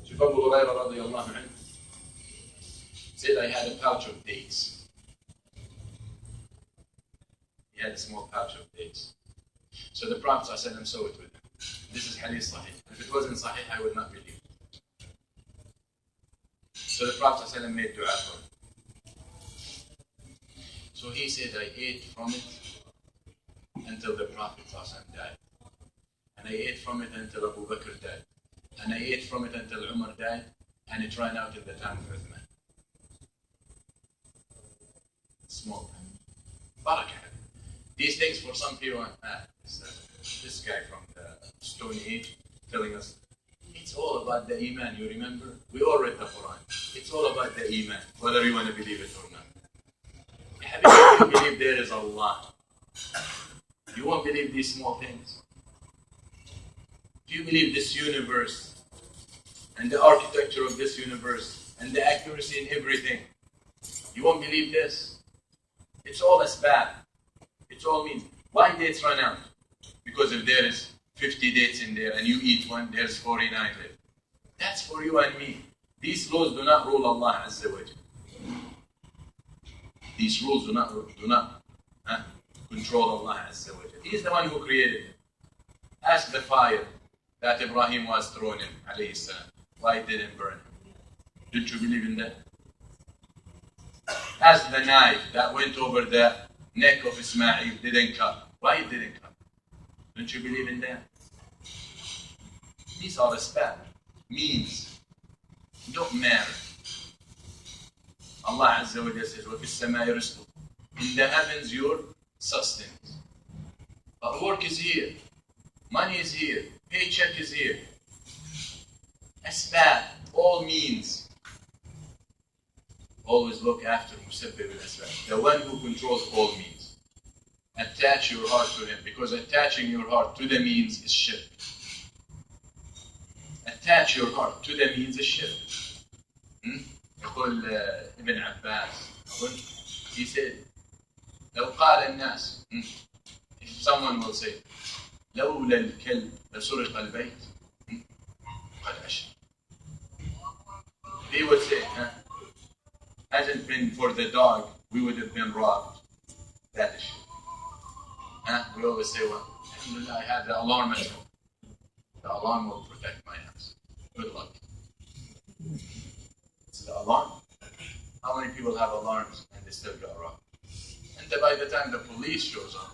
Sheikh Fadi Kablawi said, I had a pouch of dates. He had a small pouch of dates. So the Prophet ﷺ saw it with him. This is hadith sahih. If it wasn't sahih, I would not believe it. So the Prophet ﷺ made dua for him. So he said, I ate from it until the Prophet ﷺ died. And I ate from it until Abu Bakr died. And I ate from it until Umar died. And it ran out in the time of Uthman. Small time. Barakah. These things for some people, this guy from the Stone Age telling us, it's all about the Iman, you remember? We all read the Quran. It's all about the Iman, whether you want to believe it or not. If you believe there is Allah, you won't believe these small things. If you believe this universe, and the architecture of this universe, and the accuracy in everything, you won't believe this. It's all asbab. It's all means. Why dates run out? Because if there is 50 dates in there and you eat one, there's 49 left. That's for you and me. These laws do not rule Allah Azza wa Jal. These rules do not control Allah Azza wa Jal. He is the one who created it. Ask the fire that Ibrahim was thrown in, alayhi salam. Why it didn't burn? Did you believe in that? Ask the knife that went over the neck of Ismail, didn't cut. Why it didn't cut? Don't you believe in that? These are asbab, means. Don't matter. Allah Azza wa Jalla says, وَفِي السَّمَاءِ رِزْقُكُمْ. In the heavens, your sustenance. But work is here. Money is here. Paycheck is here. Asbab, all means. Always look after Musabbib al-Asbab, the one who controls all means. Attach your heart to him, because attaching your heart to the means is shirk. Attach your heart to the means is shirk. يقول ابن عباس, he said, لو قال الناس, if someone will say, لولا الكلب لسرق البيت, قد أشرك. They would say, hasn't been for the dog, we would have been robbed. That is shirk. We always say, well, alhamdulillah, I had the alarm at home. The alarm will protect my house. Good luck. It's the alarm. How many people have alarms and they still got robbed? And then by the time the police shows up,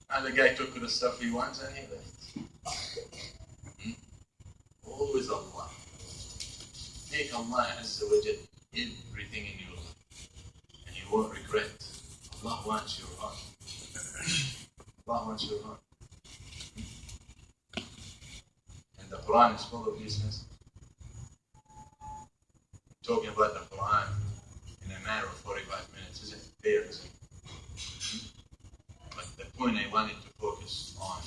and the guy took the stuff he wants and he left. Always Allah. Make Allah Azza wa Jal everything in your life. And you won't regret. Allah wants your heart. Allah wants your heart. And the Quran is full of these messages. Talking about the Quran in a matter of 45 minutes isn't fair, is it? But the point I wanted to focus on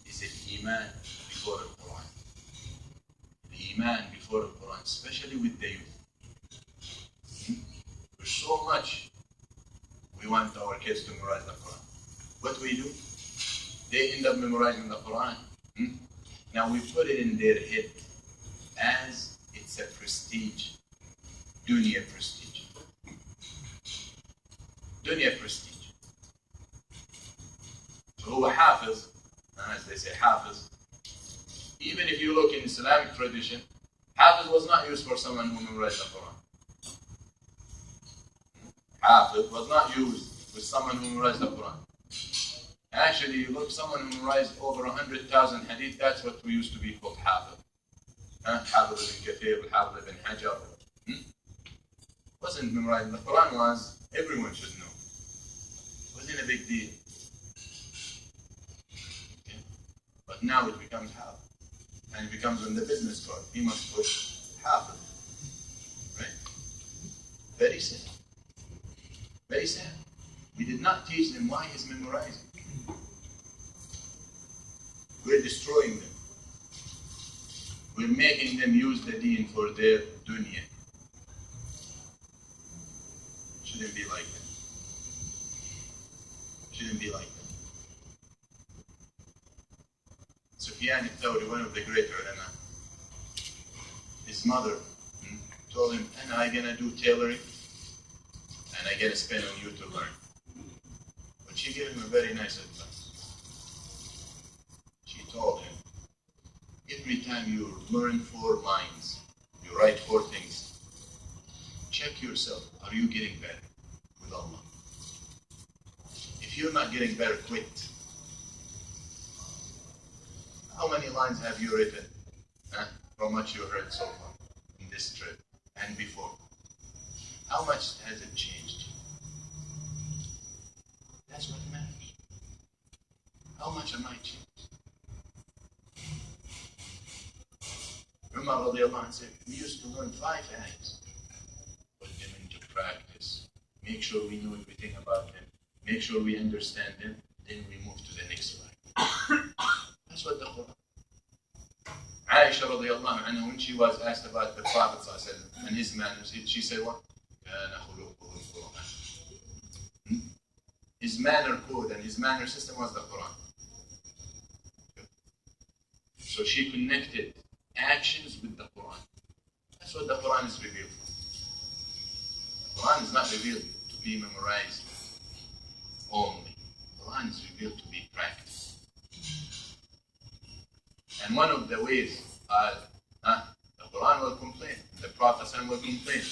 is the Iman before the Quran. The Iman before the Quran, especially with the youth. There's so much we want our kids to memorize the Quran. What we do? They end up memorizing the Quran. Now we put it in their head as it's a prestige. Dunya prestige. Dunya prestige. So هو حافظ, as they say حافظ. Even if you look in Islamic tradition, حافظ was not used for someone who memorized the Quran. Hafiz was not used with someone who memorized the Quran. Actually, you look, someone who memorized over 100,000 hadith, that's what we used to be called Hafiz. Hafiz ibn Kathir, Hafiz ibn Hajar. Wasn't memorizing. The Quran was, everyone should know. Wasn't a big deal. Okay. But now it becomes Hafiz. And it becomes on the business card. He must put Hafiz. Right? Very sad. Very sad. We did not teach them why he's memorizing. We're destroying them. We're making them use the deen for their dunya. Shouldn't be like that. Shouldn't be like that. Sufyan al-Thawri, one of the great ulama, his mother told him, and I'm going to do tailoring, and I get to spend on you to learn. But she gave him a very nice advice. She told him, every time you learn 4 lines, you write 4 things, check yourself, are you getting better with Allah? If you're not getting better, quit. How many lines have you written from what you heard so far in this trip and before? How much has it changed? That's what matters. How much am I changed? Umar radiallahu anh said, we used to learn 5 ayahs. Put them into practice. Make sure we know everything about them. Make sure we understand them. Then we move to the next line. That's what the Quran. Aisha radiallahu anha, when she was asked about the Prophet and his manners, she said what? His manner code and his manner system was the Quran. So she connected actions with the Quran. That's what the Quran is revealed for. The Quran is not revealed to be memorized only. The Quran is revealed to be practiced. And one of the ways the Quran will complain, the Prophet will complain.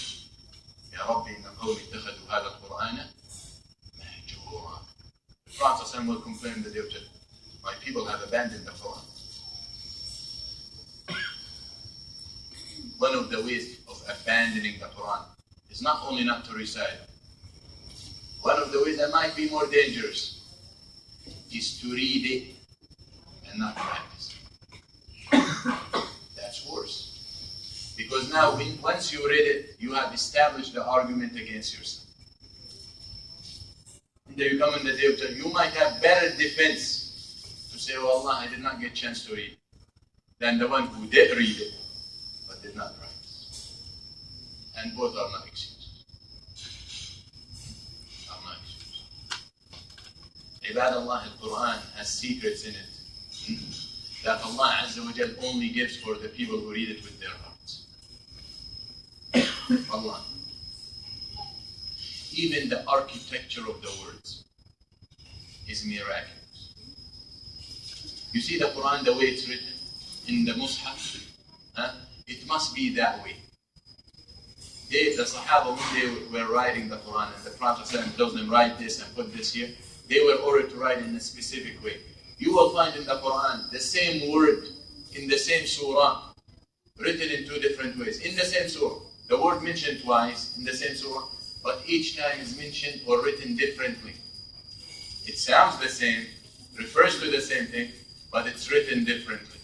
يا ربي إن قومي اتخذوا هذا القرآن مهجورا. The Prophet will complain that my people have abandoned the Quran. One of the ways of abandoning the Quran is not only not to recite. One of the ways that might be more dangerous is to read it and not practice. That's worse. now, once you read it, you have established the argument against yourself. And then you come in the day of judgment, you might have better defense to say, oh Allah, I did not get a chance to read it, than the one who did read it, but did not write it. And both are not excuses. Are not excuses. Ibadallah, al-Quran has secrets in it that Allah Azza wa Jal only gives for the people who read it with their hearts. Allah. Even the architecture of the words is miraculous. You see the Quran, the way it's written in the Mus'haf, it must be that way. The Sahaba, when they were writing the Quran, and the Prophet tells them, write this and put this here, they were ordered to write in a specific way. You will find in the Quran the same word in the same surah, written in two different ways. In the same surah, the word mentioned twice in the same surah, but each time is mentioned or written differently. It sounds the same, refers to the same thing, but it's written differently.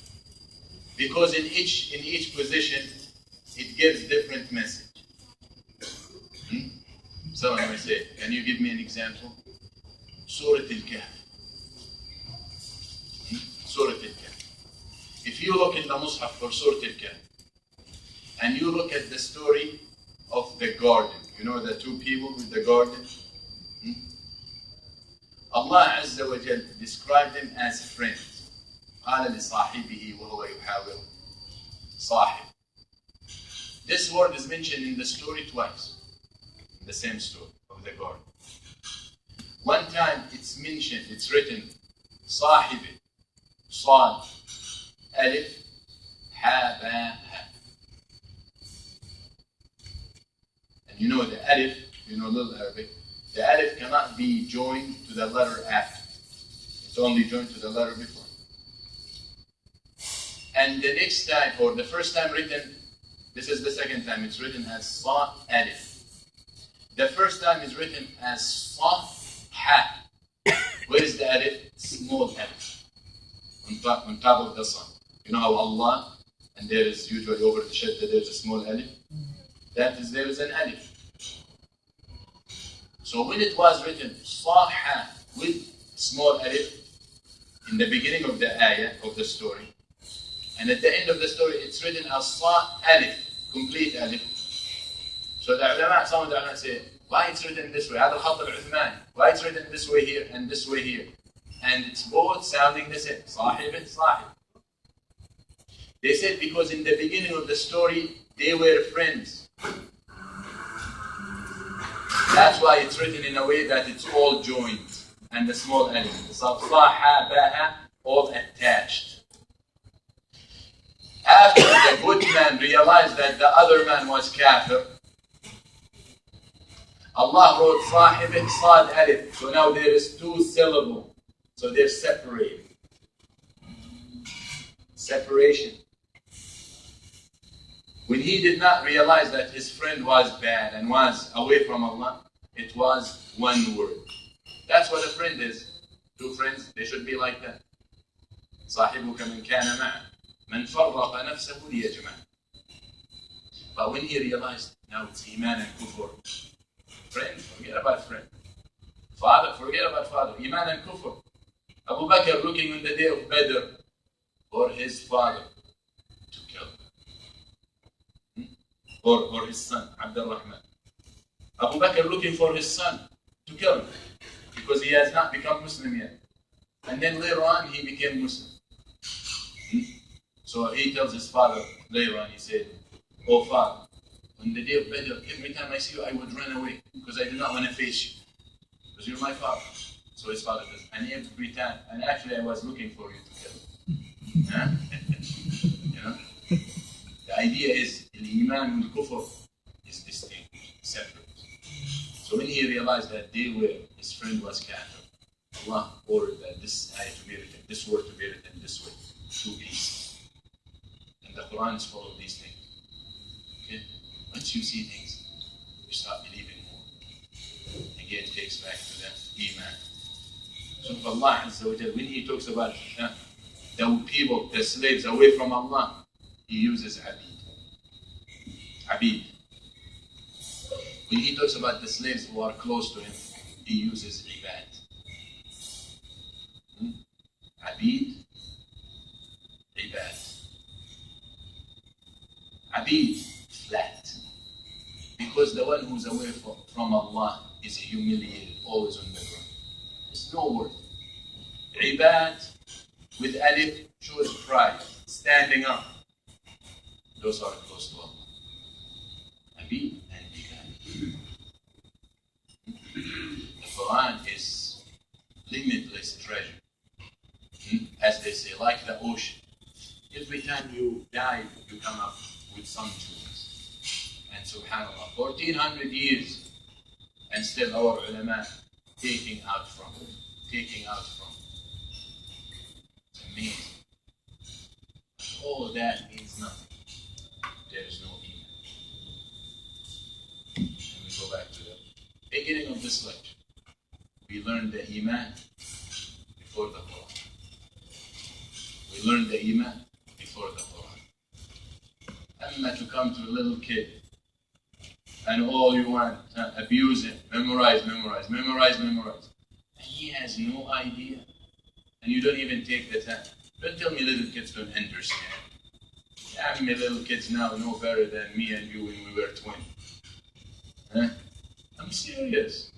Because in each position, it gives different message. Someone may say, can you give me an example? Surah Al-Kahf. Surah Al-Kahf. If you look in the Mus'haf for Surah Al-Kahf, and you look at the story of the garden, you know the two people with the garden? Allah Azza wa Jal described them as friends. قال لصاحبه وهو يحاوره. صاحب. This word is mentioned in the story twice. In the same story of the garden. One time it's mentioned, it's written, صاحب, صاد, ألف, ha, ba, ha. And you know the alif, you know little Arabic, the alif cannot be joined to the letter after. It's only joined to the letter before. And the next time, or the first time written, this is the second time, it's written as sa, alif. The first time is written as sa, ha. Where is the alif? Small alif. On top of the sun. You know how Allah, and there is usually over the shadda, there's a small alif. That is, there is an alif. So when it was written sa, ha, with small alif, in the beginning of the ayah, of the story, and at the end of the story, it's written as sa, alif, complete alif. So the ulama, some of the ulama say, why it's written this way? هذا الخط العثماني. Why it's written this way here and this way here? And it's both sounding the same. صاحب, صاحب. They said because in the beginning of the story, they were friends. That's why it's written in a way that it's all joined. And the small alif. صاحب, baha, all attached. After the good man realized that the other man was kafir, Allah wrote صاحب, صاد, alif. So now there is two syllables. So they're separated. Separation. When he did not realize that his friend was bad and was away from Allah, it was one word. That's what a friend is. Two friends, they should be like that. صاحبك من كان معه من فرق نفسه ليجمع. But when he realized, now it's iman and kufr. Friend, forget about friend. Father, forget about father. Iman and kufr. Abu Bakr looking on the day of Badr for his father to kill him. Or his son, Abdul Rahman. Abu Bakr looking for his son to kill him because he has not become Muslim yet. And then later on he became Muslim. So he tells his father later on, he said, oh father, on the day of Badr, every time I see you, I would run away because I do not want to face you. Because you're my father. So his father says, and every time, and actually I was looking for you to kill him. Huh? You know? The idea is, Iman and Kufr is distinct, separate. So when he realized that they were, his friend was kafir, Allah ordered that this ayah to be written, this word to be written this way, two easy. And the Quran is full of these things. Okay? Once you see things, you start believing more. Again, it takes back to the Iman. So Allah Azza wa Jal, when He talks about the people, the slaves away from Allah, He uses abid. Abid. When he talks about the slaves who are close to him, he uses ibad. Abid, ibad. Abid, flat. Because the one who's away from Allah is humiliated, always on the ground. There's no word. Ibad with alif shows pride, standing up. Those are close to Allah. Abid and ibad. The Quran is limitless treasure. As they say, like the ocean. Every time you dive, you come up with some jewels. And subhanAllah, 1400 years, and still our ulama taking out from. It's amazing. All that means nothing. There is no iman. And we go back to the beginning of this lecture. We learned the iman before the Quran. We learned the iman before the Quran. Amma to come to a little kid and all you want, abuse him, memorize. And he has no idea. And you don't even take the time. Don't tell me little kids don't understand. I mean, little kids now know better than me and you when we were 20. I'm serious.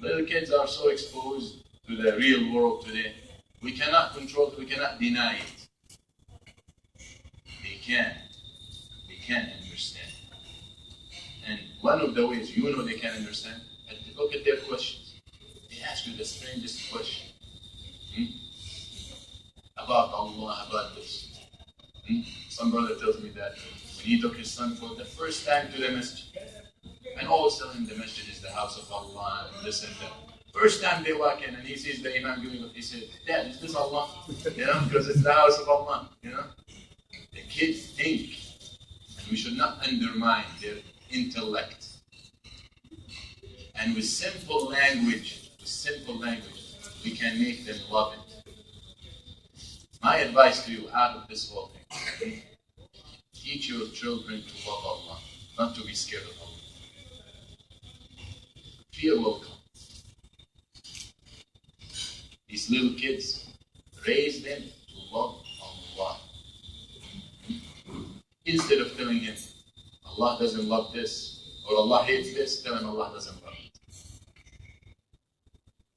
Little kids are so exposed to the real world today. We cannot control it, we cannot deny it. They can't understand. And one of the ways you know they can't understand, look at their questions. They ask you the strangest question. About Allah, about this. Some brother tells me that when he took his son for the first time to the masjid, and always tell him the masjid is the house of Allah and this and that. First time they walk in and he sees the imam doing it, he said, Dad, is this Allah? Because it's the house of Allah, The kids think, and we should not undermine their intellect. And with simple language, we can make them love it. My advice to you out of this whole thing, teach your children to love Allah, not to be scared of Allah. Fear will come. These little kids, raise them to love Allah. Instead of telling him, Allah doesn't love this, or Allah hates this, tell him Allah doesn't love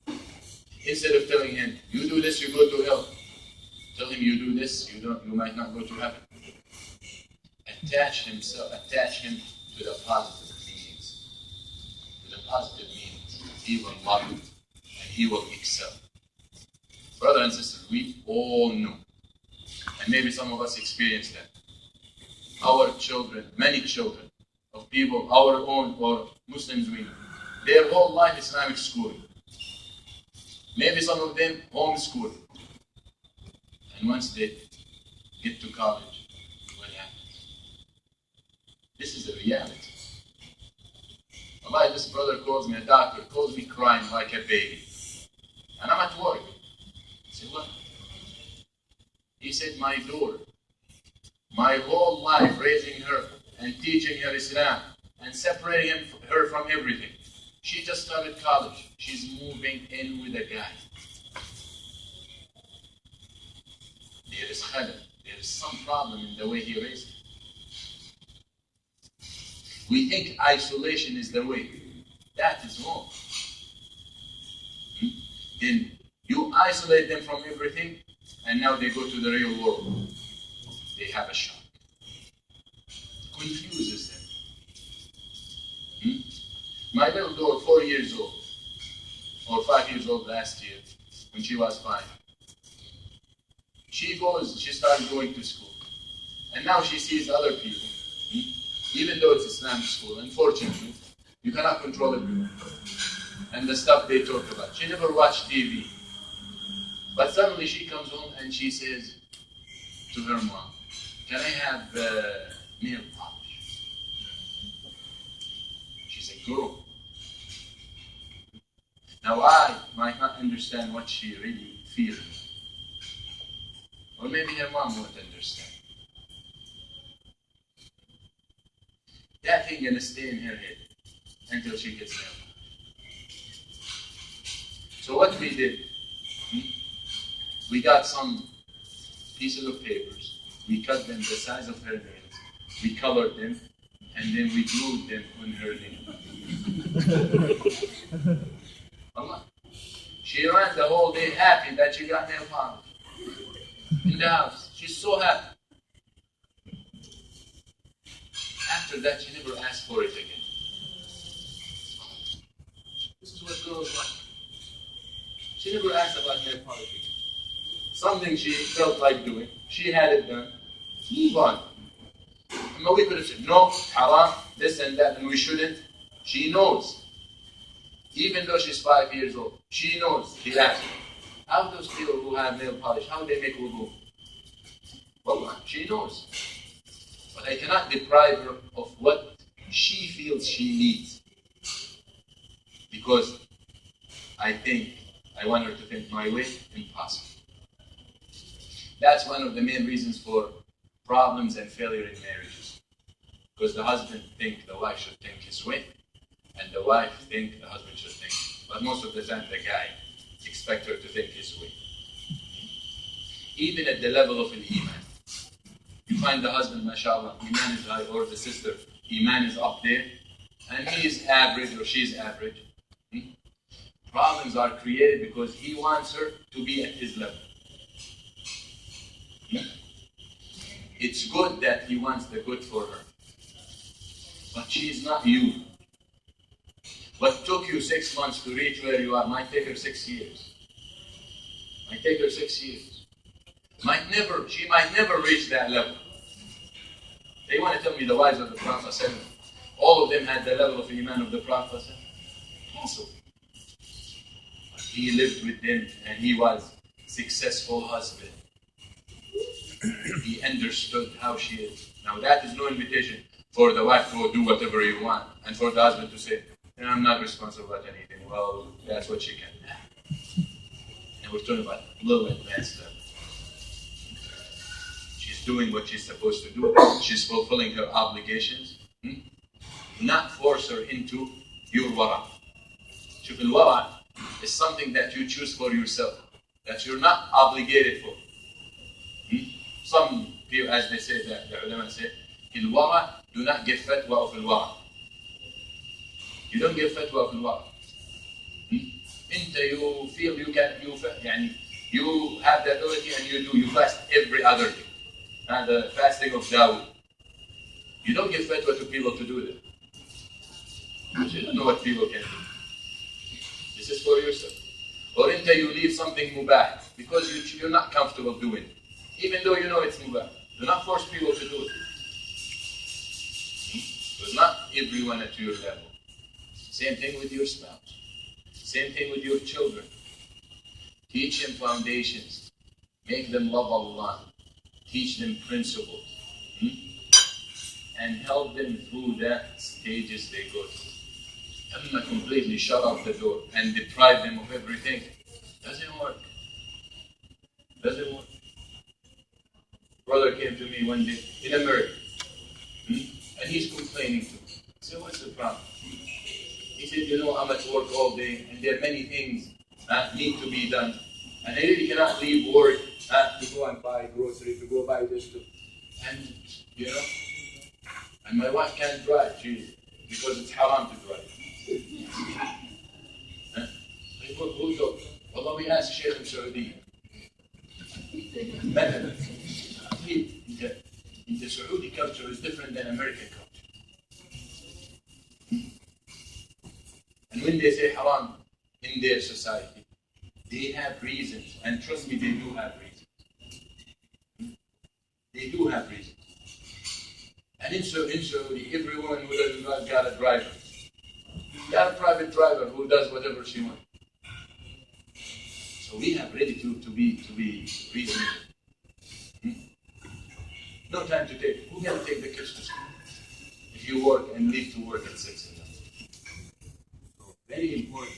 it. Instead of telling him, you do this, you go to hell, tell him you do this, you might not go to heaven. Attach him to the positive meanings. He will love it, and he will excel. Brother and sister, we all know, and maybe some of us experience that. Our children, many children of people, our own or Muslims we know, their whole life Islamic schooling. Maybe some of them homeschooling. And once they get to college, what happens? This is the reality. Allah, this brother calls me, a doctor, calls me crying like a baby. And I'm at work. I said, what? He said, my daughter, my whole life raising her and teaching her Islam and separating her from everything. She just started college. She's moving in with a guy. There is khalal. There is some problem in the way he raised her. We think isolation is the way. That is wrong. Then you isolate them from everything, and now they go to the real world. They have a shock. Confuses them. My little daughter, 4 years old, or 5 years old last year, when she was 5, she started going to school. And now she sees other people. Even though it's Islamic school, unfortunately, you cannot control everyone. And the stuff they talk about. She never watched TV. But suddenly she comes home and she says to her mom, can I have nail polish? She's a girl. Now I might not understand what she really feels. Or maybe her mom won't understand. that thing gonna stay in her head until she gets nail polish. So what we did, we got some pieces of papers, we cut them the size of her nails, we colored them, and then we glued them on her nails. Allah. She ran the whole day happy that she got nail polish in the house. She's so happy. After that, she never asked for it again. This is what girls like. She never asked about nail polish again. Something she felt like doing, she had it done. Move on. And we could have said, no, haram, this and that, and we shouldn't. She knows. Even though she's 5 years old, she knows. She asked me, how those people who have nail polish, how they make wudu? Wallah, she knows. But I cannot deprive her of what she feels she needs. Because I want her to think my way, impossible. That's one of the main reasons for problems and failure in marriages. Because the husband thinks the wife should think his way, and the wife thinks the husband should think. But most of the time the guy expects her to think his way. Even at the level of an iman. You find the husband, mashallah, iman is high, or the sister, iman is up there, and he is average or she is average. Problems are created because he wants her to be at his level. It's good that he wants the good for her, but she is not you. What took you 6 months to reach where you are might take her 6 years. Might take her 6 years. She might never reach that level. They want to tell me the wives of the Prophet, all of them had the level of iman of the Prophet. Possible. But he lived with them and he was a successful husband. He understood how she is. Now that is no invitation for the wife to do whatever you want, and for the husband to say, I'm not responsible about anything. Well, that's what she can. And we're talking about little advanced level. She's doing what she's supposed to do. She's fulfilling her obligations. Not force her into your wara. Shuf al-wara is something that you choose for yourself, that you're not obligated for. Some people, as they say, the ulama say, il-wara, do not give fatwa of il-wara. You don't give fatwa of il-wara. You feel you can, you have the ability and you fast every other day. And the fasting of Dawood. You don't give fatwa to people to do that. Because you don't know what people can do. This is for yourself. Or you leave something mubah because you're not comfortable doing it. Even though you know it's mubah. Do not force people to do it. Because not everyone at your level. Same thing with your spouse. Same thing with your children. Teach them foundations. Make them love Allah. Teach them principles. And help them through the stages they go through. Not completely shut off the door and deprive them of everything. Doesn't work. Doesn't work. Brother came to me one day in America. And he's complaining to me. I said, what's the problem? He said, I'm at work all day and there are many things that need to be done. And I really cannot leave work to go and buy groceries, to go buy this, and and my wife can't drive, because it's haram to drive. Who told? Wallah, we asked Sheikh in Saudi. In the Saudi culture is different than American culture. And when they say haram in their society, they have reasons, and trust me, they do have reasons. They do have reasons. And in Saudi, every woman who doesn't drive got a driver. Got a private driver who does whatever she wants. So we have ready to be reasonable. No time to take. Who can take the kids to school? If you work and leave to work at 6 in the morning. So very important.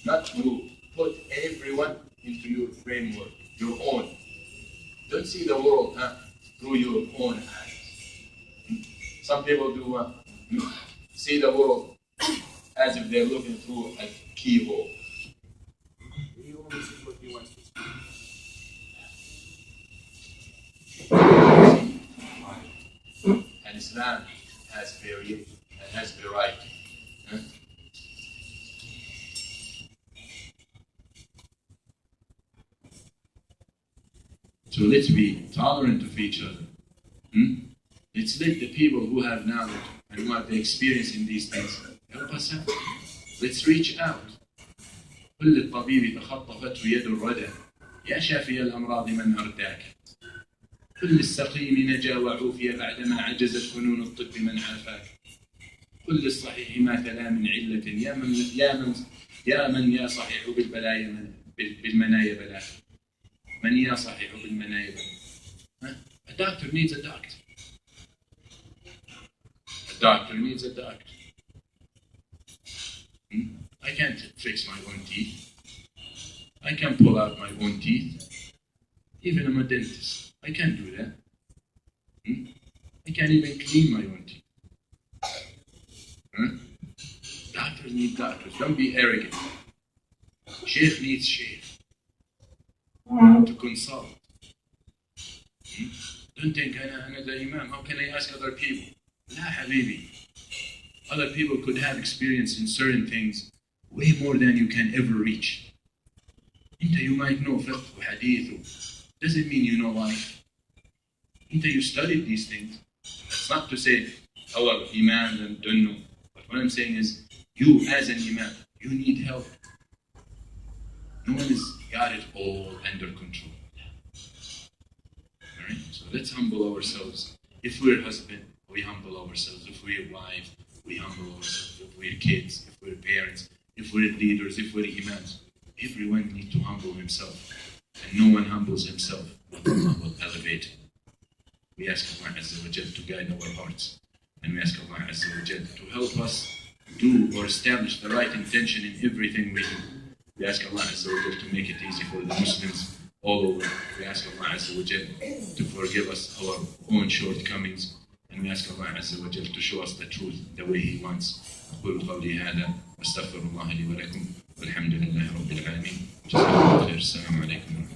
Not to put everyone into your framework, your own. Don't see the world through your own eyes. Some people do see the world as if they're looking through a keyhole. He only sees what he wants to see. And Islam has variety. Huh? So let's be tolerant of each other. Let's let the people who have knowledge and who have the experience in these things help us out. Let's reach out. كل الطبيب تخطفته يد الردى يا شافي الأمراض من أرداك. كل السقيم نجا وعوفي بعدما عجزت فنون الطب من عافاك. كل الصحيح ما تلا من علة يا من يا صحيح بالمنايا بلاك. من يا صحيح بالمنايا بلاك. A doctor needs a doctor. A doctor needs a doctor. I can't fix my own teeth. I can't pull out my own teeth. Even I'm a dentist. I can't do that. I can't even clean my own teeth. Doctors need doctors. Don't be arrogant. Sheikh needs sheikh to consult. Don't think I'm the imam. How can I ask other people? La habibi. Other people could have experience in certain things way more than you can ever reach. You might know fiqh or hadith. Doesn't mean you know life. You studied these things. That's not to say our imam don't know. But what I'm saying is, you as an imam, you need help. No one has got it all under control. Alright? So let's humble ourselves. If we're husband, we humble ourselves. If we're wife, we humble ourselves. If we're kids, if we're parents, if we're leaders, if we're imams, everyone needs to humble himself. And no one humbles himself, but Allah will elevate him. We ask Allah Azza wa Jal to guide our hearts. And we ask Allah Azza wa Jal to help us do or establish the right intention in everything we do. We ask Allah Azza wa Jal to make it easy for the Muslims all over. We ask Allah Azza wa Jal to forgive us our own shortcomings. And we ask Allah Azza wa Jal to show us the truth the way He wants. أقول قولي هذا واستغفر الله لي ولكم والحمد لله رب العالمين. جزاكم الله خير. السلام عليكم ورحمة الله.